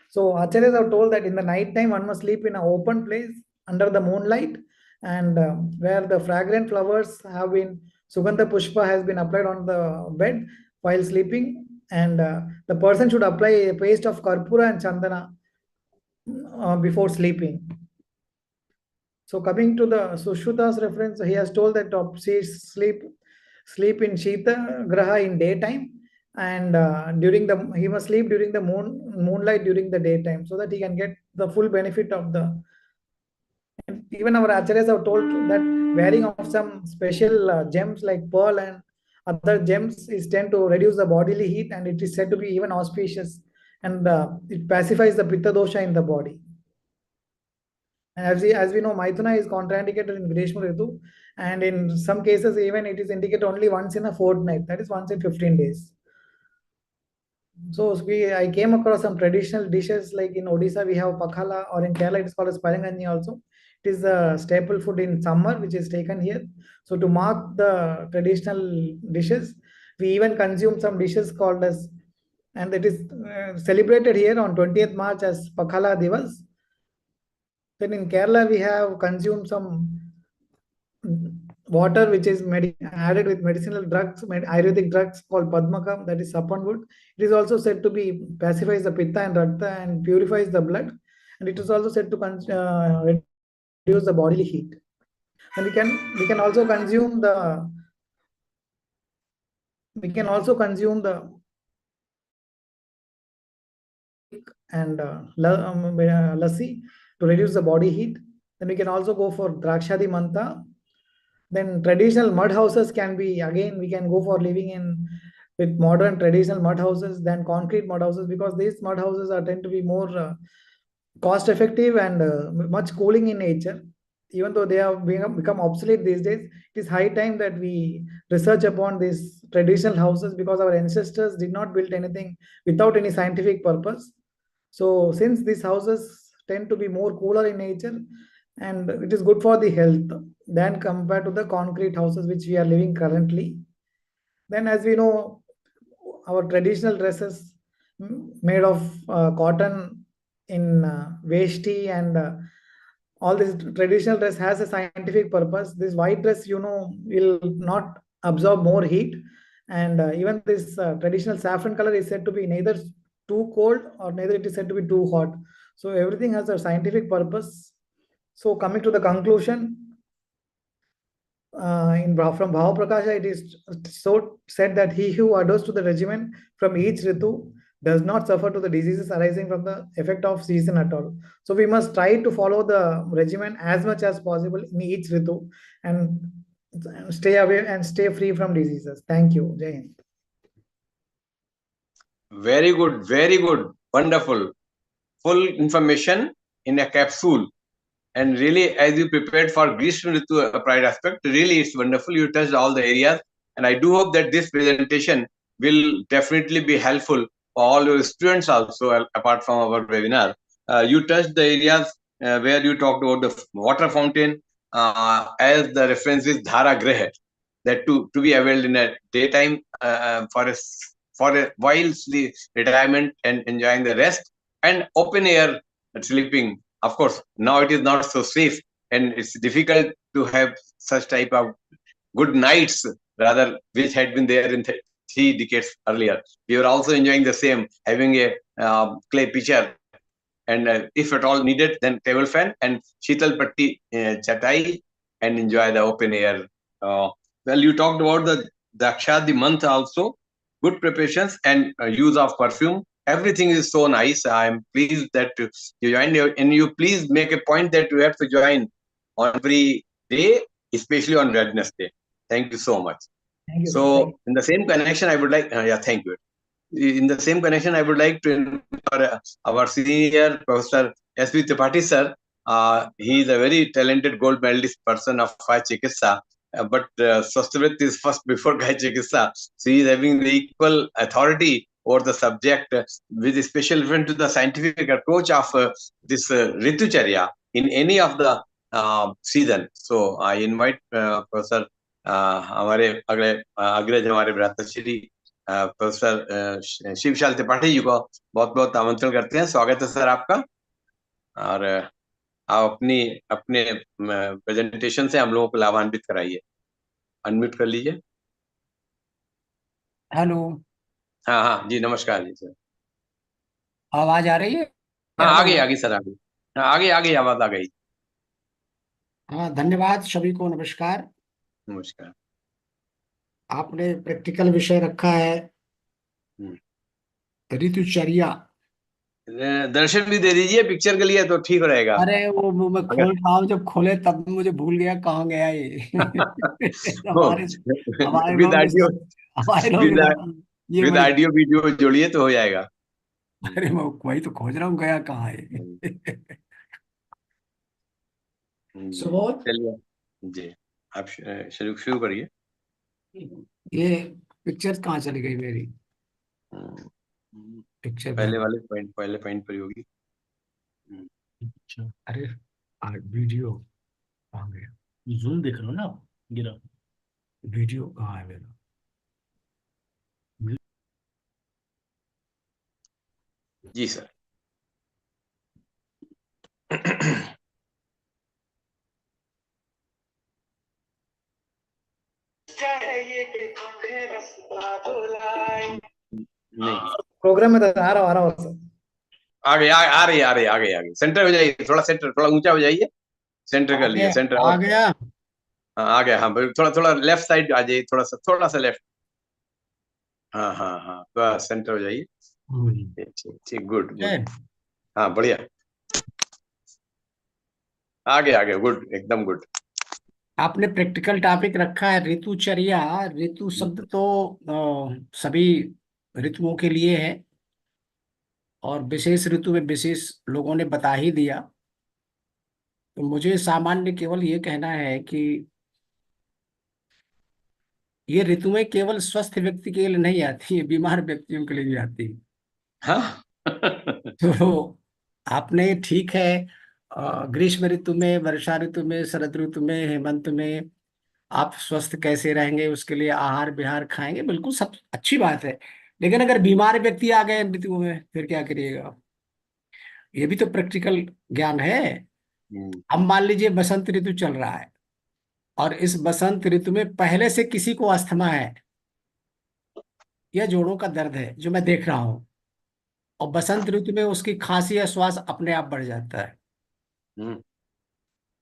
So acharyas have told that in the night time one must sleep in an open place under the moonlight, and where the fragrant flowers have been, Sugandha Pushpa has been applied on the bed while sleeping, and the person should apply a paste of Karpura and Chandana before sleeping. So coming to the Sushruta's reference, he has told that sleep in Shita Graha in daytime, and he must sleep during the moonlight during the daytime, so that he can get the full benefit of the. And even our acharyas have told that wearing of some special gems like pearl and other gems is tend to reduce the bodily heat, and it is said to be even auspicious, and it pacifies the pitta dosha in the body. And as we know, Maithuna is contraindicated in Grishma Ritu, and in some cases even it is indicated only once in a fortnight, that is once in 15 days. So I came across some traditional dishes, like in Odisha we have pakhala, or in Kerala it is called as paranganji also. It is a staple food in summer which is taken here. So to mark the traditional dishes, we even consume some dishes called as, and it is celebrated here on 20th March as Pakhala Divas. Then in Kerala we have consumed some water which is added with medicinal drugs, Ayurvedic drugs called Padmakam, that is sapan wood. It is also said to be pacifies the pitta and rakta and purifies the blood, and it is also said to reduce the bodily heat. And we can also consume the and lassi to reduce the body heat. Then we can also go for drakshadi manta. Then traditional mud houses can be, again we can go for living in with modern traditional mud houses than concrete mud houses, because these mud houses are tend to be more cost effective and much cooling in nature. Even though they have become obsolete these days, it is high time that we research upon these traditional houses, because our ancestors did not build anything without any scientific purpose. So since these houses tend to be more cooler in nature, and it is good for the health than compared to the concrete houses which we are living currently. Then as we know, our traditional dresses made of cotton in veshti, and all this traditional dress has a scientific purpose. This white dress, will not absorb more heat, and even this traditional saffron color is said to be neither too cold or neither it is said to be too hot. So everything has a scientific purpose. So coming to the conclusion, from Bhava Prakasha, it is so said that he who adheres to the regimen from each ritu does not suffer to the diseases arising from the effect of season at all. So we must try to follow the regimen as much as possible in each ritu, and stay away and stay free from diseases. Thank you. Jai Hind. Very good, very good, wonderful. Full information in a capsule. And really, as you prepared for Grishma Ritu pride aspect, really it's wonderful. You touched all the areas. And I do hope that this presentation will definitely be helpful for all your students also, apart from our webinar. You touched the areas where you talked about the water fountain, as the reference is Dhara Greh, that to be availed in a daytime for a while sleep, retirement and enjoying the rest, and open air sleeping. Of course, now it is not so safe, and it's difficult to have such type of good nights, rather, which had been there in 3 decades earlier. We were also enjoying the same, having a clay pitcher, and if at all needed, then table fan and Sheetal Patti chatai, and enjoy the open air. Well, you talked about the Dakshadi month also, good preparations and use of perfume. Everything is so nice. I'm pleased that you joined, and you please make a point that you have to join on every day especially on Wednesday. Thank you so much. Thank you, sir. So, in the same connection, I would like, thank you. In the same connection, I would like to invite our senior Professor S.B. Tripathi sir. He is a very talented gold medalist person of Gaya Chikitsa, but Swasthawrit is first before Gaya Chikitsa. So he is having the equal authority over the subject with special reference to the scientific approach of this Ritucharya in any of the season. So I invite Professor हमारे अगले अग्रज हमारे भ्राताश्री professor Shiv विशाल त्रिपाठी जी को बहुत बहुत आमंत्रण करते हैं। स्वागत है सर आपका। और आप अपनी अपने प्रेजेंटेशन से हम लोगों को लाभान्वित कराइए। अनम्यूट कर लीजिए। हेलो। हाँ हाँ जी, नमस्कार जी सर। आवाज आ रही है? हाँ हेलो। आगे सर, आगे आगे आगे आवाज आ गई। हाँ, धन्यवाद। सभी को नमस्कार। नमस्कार। आपने प्रैक्टिकल विषय रखा है ऋतुचर्या। दर्शन भी दे दीजिए पिक्चर के लिए तो ठीक रहेगा। अरे वो मैं खोल रहा हूँ, जब खोले तब मुझे भूल गया कहाँ गया ये। हमारे हमारे विद लोग ने ऑडियो, हमारे लोग ने ये विद ऑडियो वीडियो जोड़िए तो हो जाएगा। अरे मैं वही तो खोज रहा हूँ, गया कहाँ है। सुबोध, चलिए जी, आप शुरू करिए। ये पिक्चर कहाँ चली गई मेरी? पिक्चर पहले पॉइंट पर ही होगी। अच्छा, अरे वीडियो कहाँ गया? जूम देख रहा हूँ ना, गिरा। वीडियो कहाँ है मेरा? जी सर। नहीं, प्रोग्राम में तो आ रहा हूँ सर। आ गई। सेंटर हो जाइए, थोड़ा ऊंचा हो जाइए। सेंटर कर लिए, सेंटर आ गया। हाँ आ गया। हाँ थोड़ा लेफ्ट साइड आ जाइए, थोड़ा सा लेफ्ट। हाँ बस सेंटर हो जाइए। ठीक, गुड। हाँ बढ़िया, आगे गुड, एकदम गुड। आपने प्रैक्टिकल टॉपिक रखा है ऋतुचर्या। ऋतु शब्द तो सभी ऋतुओं के लिए है, और विशेष ऋतु में विशेष लोगों ने बता ही दिया। तो मुझे सामान्य केवल ये कहना है कि ये ऋतुएं केवल स्वस्थ व्यक्ति के लिए नहीं आती है, बीमार व्यक्तियों के लिए भी आती है। हाँ तो आपने ठीक है, ग्रीष्म ऋतु में, वर्षा ऋतु में, शरद ऋतु में, हेमंत में आप स्वस्थ कैसे रहेंगे उसके लिए आहार विहार खाएंगे, बिल्कुल सब अच्छी बात है। लेकिन अगर बीमार व्यक्ति आ गए इन ऋतुओं में फिर क्या करिएगा? ये भी तो प्रैक्टिकल ज्ञान है। अब मान लीजिए बसंत ऋतु चल रहा है, और इस बसंत ऋतु में पहले से किसी को अस्थमा है या जोड़ों का दर्द है जो मैं देख रहा हूं, और बसंत ऋतु में उसकी खांसी या श्वास अपने आप बढ़ जाता है।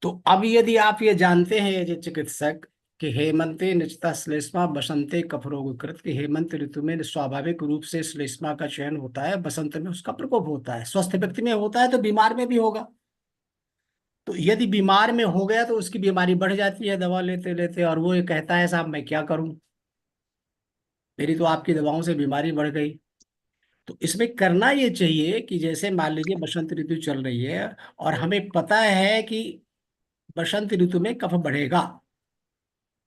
तो अब यदि आप ये जानते हैं ये चिकित्सक कि हेमंते निचता श्लेष्मा बसंते कफरोगकृत, कि हेमंत ऋतु में स्वाभाविक रूप से श्लेष्मा का चयन होता है, बसंत में उसका प्रकोप होता है, स्वस्थ व्यक्ति में होता है तो बीमार में भी होगा। तो यदि बीमार में हो गया तो उसकी बीमारी बढ़ जाती है दवा लेते लेते, और वो ये कहता है साहब मैं क्या करूं, मेरी तो आपकी दवाओं से बीमारी बढ़ गई। तो इसमें करना ये चाहिए कि जैसे मान लीजिए बसंत ऋतु चल रही है और हमें पता है कि बसंत ऋतु में कफ बढ़ेगा,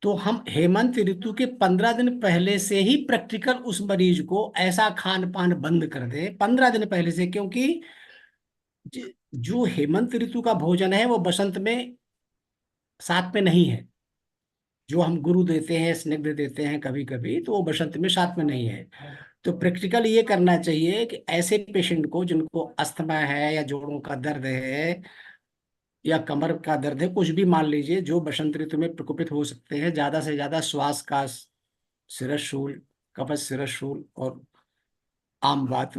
तो हम हेमंत ऋतु के 15 दिन पहले से ही प्रैक्टिकल उस मरीज को ऐसा खान पान बंद कर दे 15 दिन पहले से, क्योंकि जो हेमंत ऋतु का भोजन है वो बसंत में साथ में नहीं है। जो हम गुरु देते हैं, स्निग्ध देते हैं कभी कभी, तो वो बसंत में साथ में नहीं है। तो प्रैक्टिकल ये करना चाहिए कि ऐसे पेशेंट को जिनको अस्थमा है या जोड़ों का दर्द है या कमर का दर्द है, कुछ भी मान लीजिए, जो बसंत ऋतु में प्रकोपित हो सकते हैं, ज्यादा से ज्यादा श्वास का शिरस्शूल, कफज शिरस्शूल और आम बात,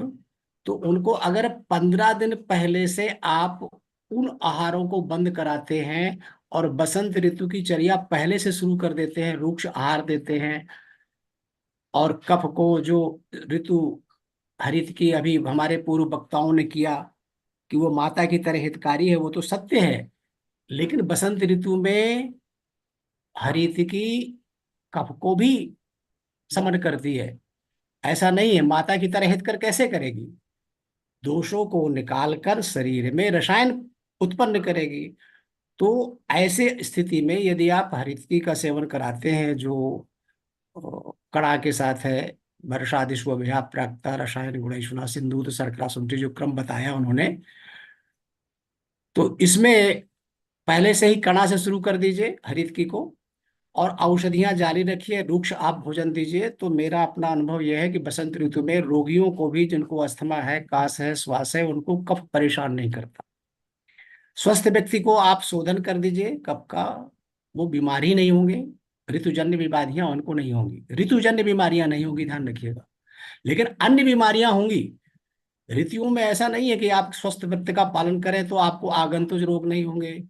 तो उनको अगर 15 दिन पहले से आप उन आहारों को बंद कराते हैं और बसंत ऋतु की चर्या पहले से शुरू कर देते हैं, रुक्ष आहार देते हैं, और कफ को जो ऋतु हरित की अभी हमारे पूर्व वक्ताओं ने किया कि वो माता की तरह हितकारी है, वो तो सत्य है। लेकिन बसंत ऋतु में हरितकी कफ को भी समन करती है। ऐसा नहीं है, माता की तरह हित कर कैसे करेगी, दोषों को निकालकर शरीर में रसायन उत्पन्न करेगी। तो ऐसे स्थिति में यदि आप हरितकी का सेवन कराते हैं, जो कड़ा के साथ है, वर्षादिशु अभिया प्राक्ता रसायन गुणेशुना सिंधु शर्करा शुंठी, जो क्रम बताया उन्होंने, तो इसमें पहले से ही कणा से शुरू कर दीजिए हरितकी को, और औषधियां जारी रखिए, रुक्ष आप भोजन दीजिए। तो मेरा अपना अनुभव यह है कि बसंत ऋतु में रोगियों को भी, जिनको अस्थमा है, कास है, श्वास है, उनको कफ परेशान नहीं करता। स्वस्थ व्यक्ति को आप शोधन कर दीजिए कफ का, वो बीमारी नहीं होंगे। ऋतुजन्य बीमारियां उनको नहीं होंगी, ऋतुजन्य बीमारियां नहीं होंगी, ध्यान रखिएगा। लेकिन अन्य बीमारियां होंगी। ऋतुओं में ऐसा नहीं है कि आप स्वस्थ व्रत का पालन करें तो आपको आगंतुक रोग नहीं होंगे,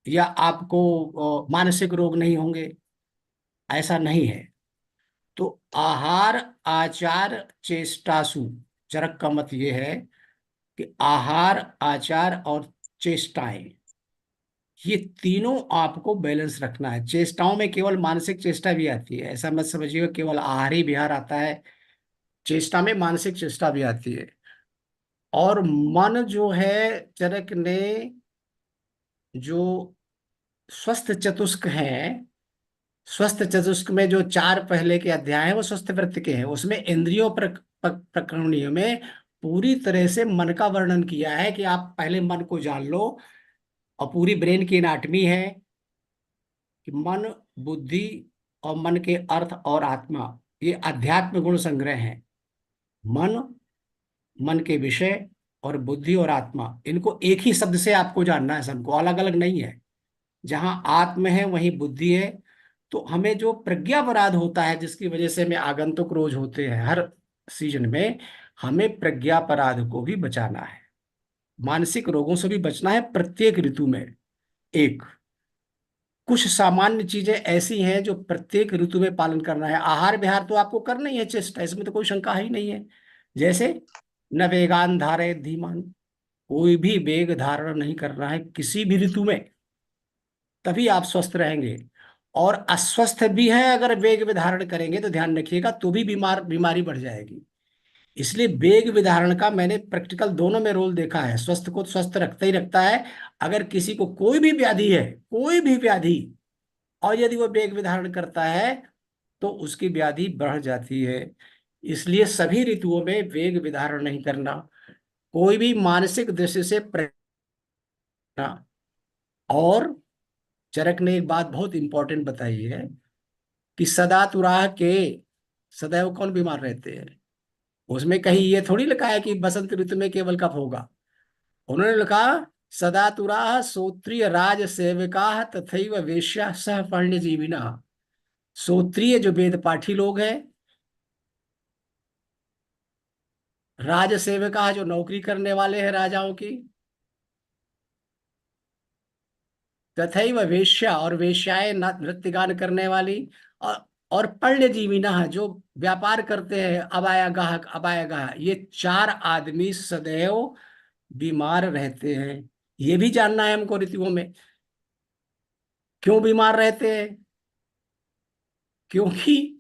या आपको मानसिक रोग नहीं होंगे, ऐसा नहीं है। तो आहार आचार चेष्टासु, चरक का मत ये है कि आहार आचार और चेष्टाएं, ये तीनों आपको बैलेंस रखना है। चेष्टाओं में केवल मानसिक चेष्टा भी आती है, ऐसा मत समझिएगा केवल आहार ही विहार आता है, चेष्टा में मानसिक चेष्टा भी आती है। और मन जो है, चरक ने जो स्वस्थ चतुष्क है, स्वस्थ चतुष्क में जो 4 पहले के अध्याय हैं वो स्वस्थ वृत्त के हैं। उसमें इंद्रियों प्रकरणियों में पूरी तरह से मन का वर्णन किया है कि आप पहले मन को जान लो, और पूरी ब्रेन की एनाटमी है कि मन, बुद्धि और मन के अर्थ और आत्मा, ये अध्यात्म गुण संग्रह है। मन, मन के विषय और बुद्धि और आत्मा, इनको एक ही शब्द से आपको जानना है, सबको अलग अलग नहीं है। जहां आत्म है वहीं बुद्धि है। तो हमें जो प्रज्ञापराध होता है, जिसकी वजह से हमें आगंतुक रोग होते हैं हर सीजन में, हमें प्रज्ञापराध को भी बचाना है, मानसिक रोगों से भी बचना है प्रत्येक ऋतु में। एक कुछ सामान्य चीजें ऐसी हैं जो प्रत्येक ऋतु में पालन करना है। आहार विहार तो आपको करना ही है, चेष्टा, इसमें तो कोई शंका ही नहीं है। जैसे न वेगान धारे धीमान, कोई भी वेग धारण नहीं करना है किसी भी ऋतु में, तभी आप स्वस्थ रहेंगे। और अस्वस्थ भी है अगर वेग विधारण करेंगे तो ध्यान रखिएगा, तो भी बीमारी बढ़ जाएगी। इसलिए वेग विधारण का मैंने प्रैक्टिकल दोनों में रोल देखा है, स्वस्थ को स्वस्थ रखता ही रखता है। अगर किसी को कोई भी व्याधि है, कोई भी व्याधि, और यदि वो वेग विधारण करता है तो उसकी व्याधि बढ़ जाती है। इसलिए सभी ऋतुओं में वेग विधारण नहीं करना, कोई भी मानसिक दृष्टि से और चरक ने एक बात बहुत इंपॉर्टेंट बताई है कि सदा तुराह के सदैव कौन बीमार रहते हैं। उसमें कहीं ये थोड़ी लिखा है कि बसंत ऋतु में केवल कफ होगा। उन्होंने लिखा सदा तुराह श्रोत्रिय राज सेविका तथैव वेश्या सह पर्ण्य जीविना। श्रोत्रिय जो वेद पाठी लोग हैं, राज सेविका जो नौकरी करने वाले हैं राजाओं की, तथैव वेश्या और वेश्याएं नृत्य गान करने वाली, और पर्ण्य जीविना जो व्यापार करते हैं, अबाया गाहक अबाया गाह, ये 4 आदमी सदैव बीमार रहते हैं। ये भी जानना है हमको ऋतुओं में क्यों बीमार रहते हैं। क्योंकि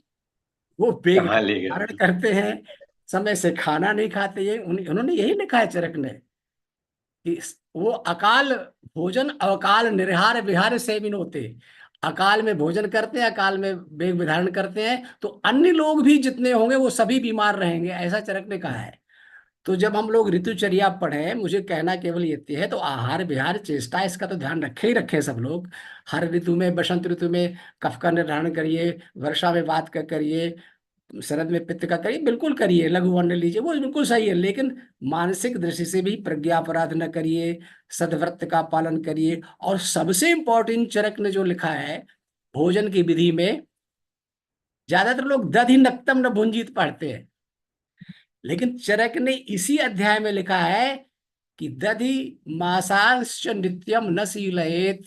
वो वेग कहाँ ले गए? धारण करते हैं, समय से खाना नहीं खाते। ये उन्होंने यही लिखा है चरक ने कि वो अकाल भोजन अवकाल निरहार विहार सेविन होते, अकाल में भोजन करते हैं, अकाल में वेग विधारण करते हैं, तो अन्य लोग भी जितने होंगे वो सभी बीमार रहेंगे, ऐसा चरक ने कहा है। तो जब हम लोग ऋतुचर्या पढ़े, मुझे कहना केवल ये है, तो आहार विहार चेष्टा इसका तो ध्यान रखे ही रखे सब लोग। हर ऋतु में, बसंत ऋतु में कफ का निर्धारण करिए, वर्षा में वात का करिए, शरद में पित्त का करिए, बिल्कुल करिए, लघु वर्ण लीजिए, वो बिल्कुल सही है। लेकिन मानसिक दृष्टि से भी प्रज्ञा अपराध न करिए, सदव्रत का पालन करिए। और सबसे इंपॉर्टेंट चरक ने जो लिखा है भोजन की विधि में, ज्यादातर लोग दधि नक्तम न भुंजित पढ़ते हैं, लेकिन चरक ने इसी अध्याय में लिखा है कि दधि मांसांश नित्यम न शीलयेत।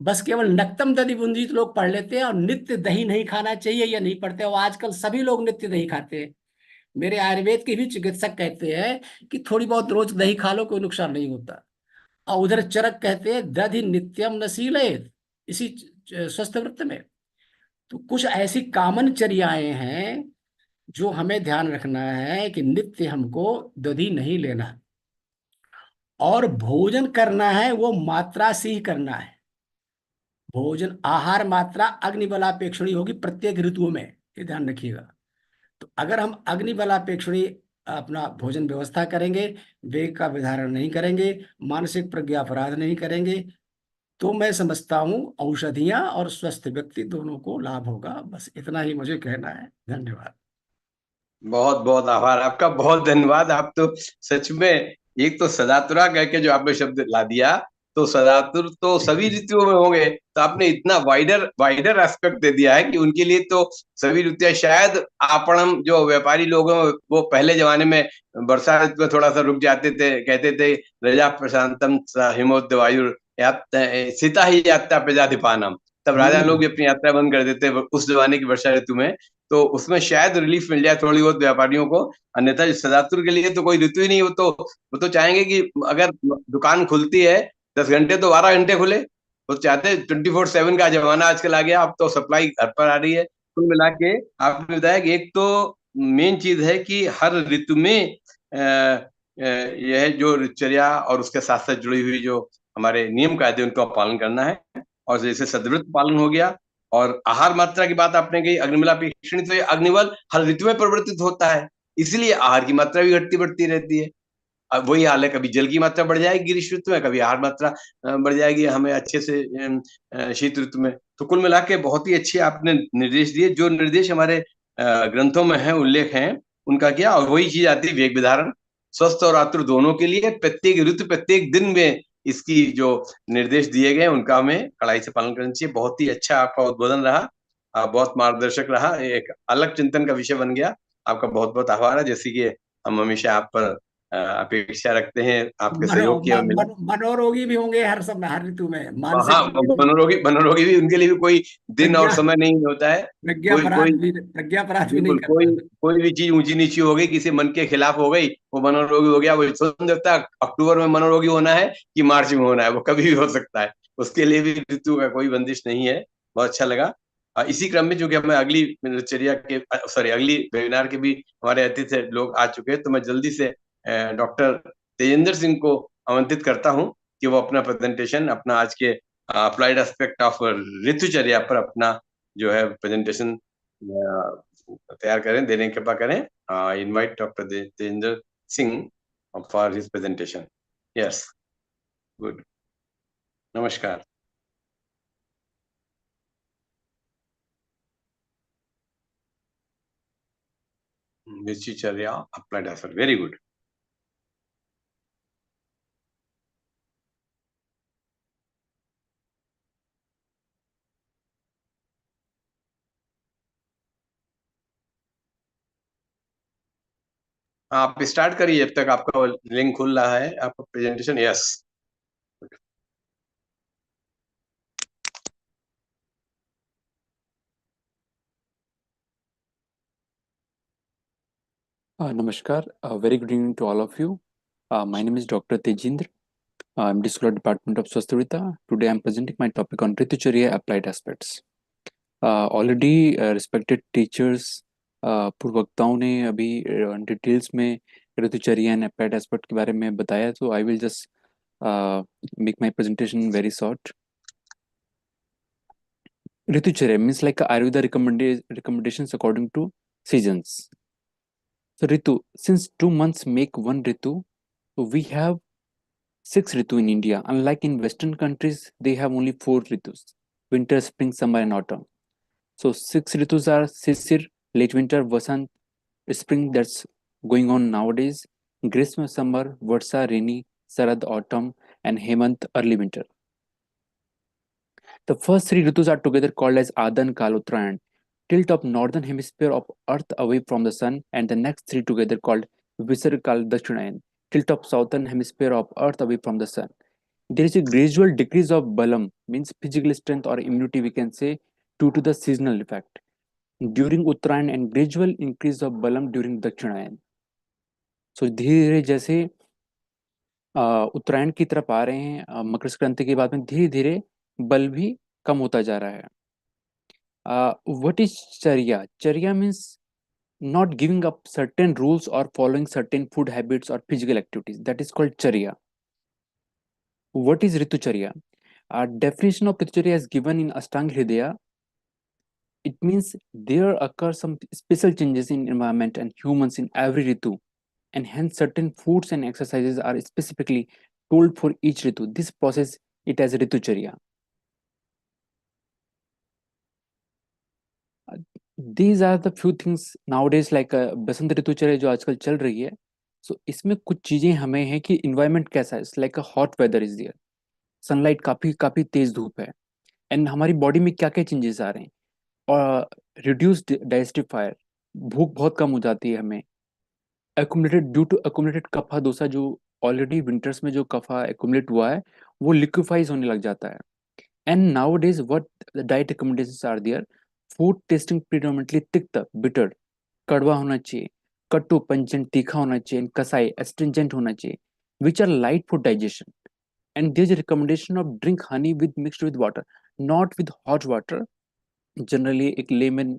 बस केवल नक्तम दधि भुंजित लोग पढ़ लेते हैं और नित्य दही नहीं खाना चाहिए, या नहीं पढ़ते। और आजकल सभी लोग नित्य दही खाते हैं। मेरे आयुर्वेद के भी चिकित्सक कहते हैं कि थोड़ी बहुत रोज दही खा लो, कोई नुकसान नहीं होता। और उधर चरक कहते हैं दधि नित्यम न शीलयेत, इसी स्वस्थ वृत्त में। तो कुछ ऐसी कॉमन चर्याएं हैं जो हमें ध्यान रखना है कि नित्य हमको दधि नहीं लेना, और भोजन करना है वो मात्रा से ही करना है। भोजन आहार मात्रा अग्नि बलापेक्षणी होगी प्रत्येक ऋतुओं में, ये ध्यान रखिएगा। तो अगर हम अग्नि बलापेक्षणी अपना भोजन व्यवस्था करेंगे, वेग का विधारण नहीं करेंगे, मानसिक प्रज्ञापराध नहीं करेंगे, तो मैं समझता हूं औषधियां और स्वस्थ व्यक्ति दोनों को लाभ होगा। बस इतना ही मुझे कहना है। धन्यवाद। बहुत बहुत आभार आपका, बहुत धन्यवाद। आप तो सच में, एक तो सदातुरा कह के जो आपने शब्द ला दिया, तो सदातुर तो सभी ऋतुओं में होंगे, तो आपने इतना वाइडर वाइडर एस्पेक्ट दे दिया है कि उनके लिए तो सभी ऋतु, शायद आपण जो व्यापारी लोग हैं वो पहले जमाने में वर्षा ऋतु में थोड़ा सा रुक जाते थे, कहते थे रजा प्रशांतम हिमोद वायु सीता ही यात्रा प्रजाधिपानम, तब राजा लोग भी अपनी यात्रा बंद कर देते उस जमाने की वर्षा ऋतु में, तो उसमें शायद रिलीफ मिल जाए थोड़ी बहुत व्यापारियों को। अन्यथा सदातुर के लिए तो कोई ऋतु ही नहीं, वो तो चाहेंगे कि अगर दुकान खुलती है 10 घंटे तो 12 घंटे खुले। वो चाहते हैं 24/7 का जमाना आजकल आ गया, अब तो सप्लाई घर पर आ रही है। कुल मिला के आपने बताया कि एक तो मेन चीज है कि हर ऋतु में यह जो दिनचर्या और उसके साथ साथ जुड़ी हुई जो हमारे नियम कायदे उनका पालन करना है, और जैसे सदव्रत पालन हो गया। और आहार मात्रा की बात आपने कही, अग्निबल अपेक्षणी, तो ये अग्निबल हर ऋतु में परिवर्तित होता है, इसलिए आहार की मात्रा भी घटती बढ़ती रहती है। अब वही हाल है, कभी जल की मात्रा बढ़ जाएगी ग्रीष्म ऋतु में, कभी आहार मात्रा बढ़ जाएगी हमें अच्छे से शीत ऋतु में। तो कुल मिला के बहुत ही अच्छे आपने निर्देश दिए, जो निर्देश हमारे ग्रंथों में है, उल्लेख है उनका किया, और वही चीज आती है वेग विधारण। स्वस्थ और आतुर दोनों के लिए प्रत्येक ऋतु प्रत्येक दिन में इसकी जो निर्देश दिए गए उनका हमें कड़ाई से पालन करना चाहिए। बहुत ही अच्छा आपका उद्बोधन रहा, बहुत मार्गदर्शक रहा, एक अलग चिंतन का विषय बन गया। आपका बहुत बहुत आभार है। जैसे कि हम हमेशा आप पर अपेक्षा रखते हैं, आपके सहयोग की हमें मिला। मनोरोगी भी होंगे हर समय, हर ऋतु में, मानसिक हाँ, मनोरोगी मनोरोगी भी, उनके लिए भी कोई दिन और प्रज्ञा समय नहीं होता है। कोई कोई प्रज्ञापराध भी नहीं बिल्कुल, करता। कोई भी चीज ऊंची नीची हो गई, किसी मन के खिलाफ हो गई, वो मनोरोगी हो गया। वो सोच सकता है अक्टूबर में मनोरोगी होना है कि मार्च में होना है, वो कभी भी हो सकता है। उसके लिए भी ऋतु का कोई बंदिश नहीं है। बहुत अच्छा लगा। इसी क्रम में जो कि हमें अगली दिनचर्या के, सॉरी, अगली वेबिनार के भी हमारे अतिथि लोग आ चुके हैं, तो मैं जल्दी से डॉक्टर तेजेंद्र सिंह को आमंत्रित करता हूँ कि वो अपना प्रेजेंटेशन, अपना आज के अप्लाइड एस्पेक्ट ऑफ ऋतुचर्या पर अपना जो है प्रेजेंटेशन तैयार करें, देने की कृपा करें। Invite doctor Tejendra Singh for his presentation. Yes, good, नमस्कार। ऋतुचर्या अप्लाइड एस्पेक्ट, वेरी गुड। आप स्टार्ट करिए जब तक आपका लिंक खुल रहा है, आपका presentation. Yes. Namaskar, very good evening to all of you. My name is Dr. Tejendra. I'm Discipline Department of Swasthurita. Today I'm presenting my topic on Ritucharya applied aspects. Already respected teachers, पूर्वक्ताओं ने अभी details में ऋतुचर्या and applied aspect के बारे में बताया, तो I will just make my presentation very short. Ritucharya means like Ayurveda recommendations according to seasons. So Ritu, since 2 months make one Ritu, so we have 6 Ritu in India. Unlike in Western countries, they have only 4 Ritus: winter, spring, summer, and autumn. So 6 Ritus are Sisir, late winter, Vasant, spring, that's going on nowadays, Grishma, summer, Varsa, rainy, Sarad, autumn, and Hemant, early winter. The first 3 Ritus are together called as Adan, Kal, Uttarayan, tilt of northern hemisphere of earth away from the sun, and the next 3 together called Visar, Kal, Dakshinayan, tilt of southern hemisphere of earth away from the sun. There is a gradual decrease of balam, means physical strength or immunity, we can say, due to the seasonal effect during Uttarayan, and gradual increase of balam during Dakshinayan. So धीरे धीरे जैसे उत्तरायण की तरफ आ रहे हैं, मकर संक्रांति के बाद में धीरे धीरे बल भी कम होता जा रहा है. What is charya? Charya means not giving up certain rules or following certain food habits or physical activities. That is called charya. What is ritucharya? Definition of ritucharya is given in Ashtanga Hridaya. It means there occur some special changes in environment and humans in every ritu, and hence certain foods and exercises are specifically told for each ritu. This process it as ritucharya. These are the few things nowadays like बसंत ऋतुचर्या जो आजकल चल रही है. So इसमें कुछ चीजें हमें है कि environment कैसा है. It's like a hot weather is there. Sunlight काफी काफी तेज धूप है. एंड हमारी बॉडी में क्या क्या चेंजेस आ रहे हैं. और रिड्यूस्ड डाइजेस्टिव फायर, भूख बहुत कम हो जाती है हमें. Accumulated due to accumulated kapha dosha, जो ऑलरेडी विंटर्स में जो कफा एक्यूमुलेट हुआ है वो लिक्विफाइज होने लग जाता है. And nowadays what the diet recommendations are there. Food tasting predominantly तिक्त, बिटर, कड़वा होना चाहिए, कट्टू पंचेंट तीखा होना चाहिए, कसाई एस्ट्रिंजेंट होना चाहिए, which are light for digestion. And there is a recommendation of drink honey with mixed with water, not with hot water. Generally एक लेमन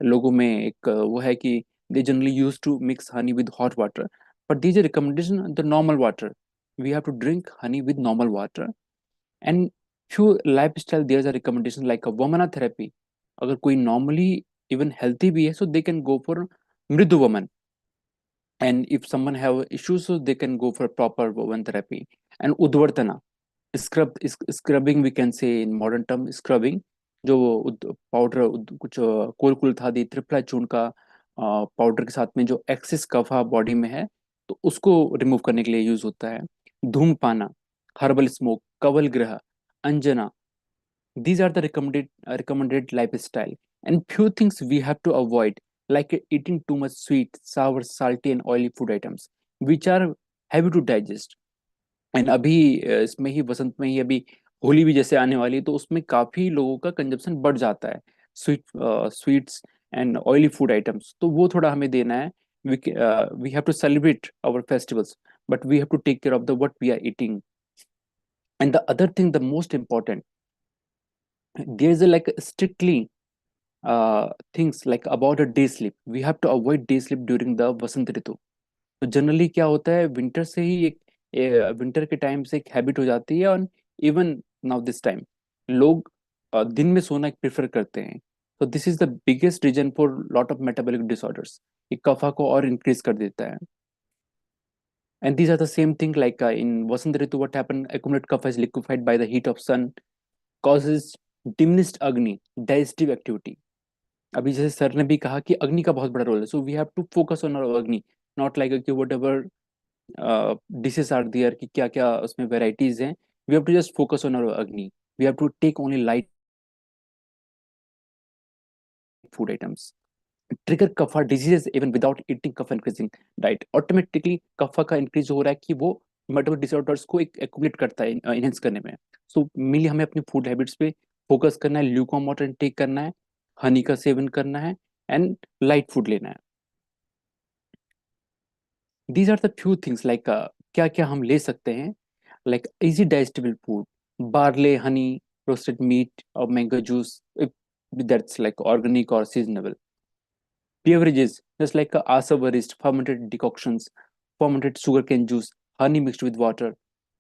लोगों में एक वो है कि they generally used to mix honey with hot water, but these are recommendation the normal water. We have to drink honey with normal water. And few lifestyle there's a recommendation like a womana therapy. अगर कोई normally even healthy भी है so they can go for mridu woman. And if someone have issues so they can go for proper woman therapy. And udvartana, scrubbing we can say in modern term scrubbing, जो powder कुछ कोल कुलथादी त्रिफला चूर्ण का powder के साथ में जो access कफा body में है तो उसको रिमूव करने के लिए यूज होता है. धूमपाना, हर्बल स्मोक, कवल ग्रह, Anjana, these are the recommended lifestyle. And few things we have to avoid like eating too much sweet, sour, salty and oily food items which are heavy to digest. And अभी इसमें ही वसंत में ही अभी होली भी जैसे आने वाली है तो उसमें काफी लोगों का कंजप्शन बढ़ जाता है sweets and oily food items. तो वो थोड़ा हमें देना है. We have to celebrate our festivals but we have to take care of the what we are eating. And the other thing the most important, there is like strictly things like about a day sleep. We have to avoid day sleep during the वसंत ऋतु. तो generally क्या होता है winter से ही एक winter के time से एक habit हो जाती है. और इवन नाउ दिस टाइम लोग दिन में सोना प्रेफर करते हैं. तो this is the biggest reason for lot of metabolic disorders. ये कफा को और इंक्रीज कर देता है. And these are the same thing like in vasant ritu what happen, accumulated kapha is liquified by the heat of sun, causes diminished agni, digestive activity. अभी जैसे sir ने भी कहा कि अग्नि का बहुत बड़ा रोल है. So we have to focus on our agni, not like कि whatever dishes are there कि क्या क्या उसमें वेराइटीज हैं. We have to just focus on our agni. We have to take only light food items. Trigger kapha diseases even without eating kapha increasing diet. Automatically kapha का increase हो रहा है कि वो मेटाबॉलिक डिसऑर्डर्स को एक एक्यूमुलेट करता है इनहेंस करने में. सो मेनली हमें अपनी फूड हैबिट्स पे फोकस करना है. ल्यूकॉम वाटर इनटेक करना है, हनी का सेवन करना है एंड लाइट फूड लेना है. These are the few things like क्या क्या हम ले सकते हैं like easy digestible food, barley, honey, roasted meat or mango juice if that's like organic or seasonable. Beverages just like asavarist, fermented decoctions, fermented sugarcane juice, honey mixed with water.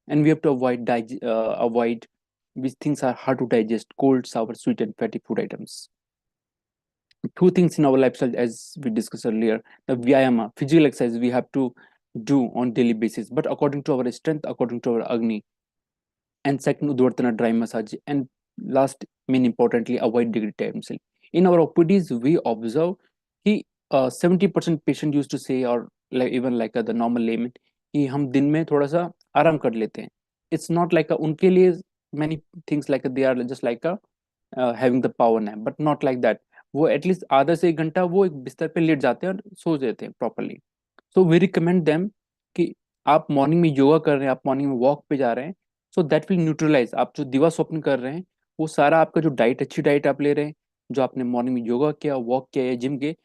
And we have to avoid which things are hard to digest, cold, sour, sweet and fatty food items. Two things in our lifestyle as we discussed earlier, the vyayama, physical exercise we have to do on daily basis but according to our strength, according to our agni. And second, udvartana, dry massage. And last, main importantly, avoid degree time sleep. In our OPDs we observe कि 70% patient used to say or like even like the normal layman कि हम दिन में थोड़ा सा आराम कर लेते हैं. It's not like उनके लिए many things like they are just like having the power nap but not like that. वो एटलीस्ट आधा से एक घंटा वो एक बिस्तर पे लेट जाते हैं और सो जाते हैं properly. So we recommend them कि आप मॉर्निंग में योगा कर रहे हैं, आप मॉर्निंग में वॉक पे जा रहे हैं, सो दैट विल न्यूट्रलाइज. आप जो दिवा स्वप्न कर रहे हैं वो सारा आपका जो डाइट, अच्छी डाइट आप ले रहे हैं, जो आपने मॉर्निंग में योगा किया, वॉक किया या जिम के,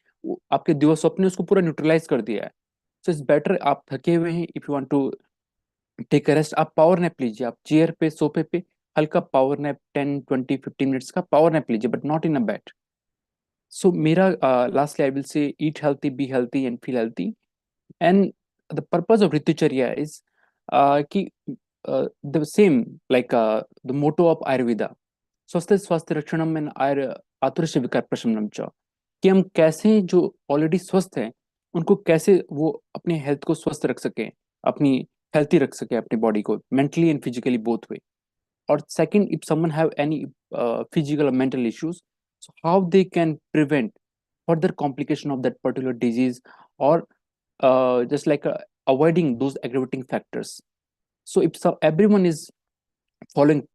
आपके दिवा स्वप्न ने उसको पूरा न्यूट्रलाइज कर दिया है. सो इट्स बेटर, आप थके हुए हैं, if you want to take a rest, आप पावर नैप लीजिए, आप चेयर पे सोफे पे हल्का पावर नैप 10 20 15 मिनट्स का पावर नैप लीजिए, but not in a bed. So मेरा lastly I will say eat healthy, be healthy and feel healthy. And the purpose of Ritucharya is कि the same like the motto of Ayurveda, स्वस्थ स्वास्थ्य रक्षणम and आतुरस्य विकार प्रशमनम च, कि हम कैसे जो ऑलरेडी स्वस्थ हैं उनको कैसे वो अपने हेल्थ को स्वस्थ रख सकें, अपनी हेल्थी रख सकें अपनी बॉडी को, mentally and physically both way. और second, if someone have any physical or mental issues, so how they can prevent further complication of that particular disease, or just like avoiding those aggravating factors. So if everyone is following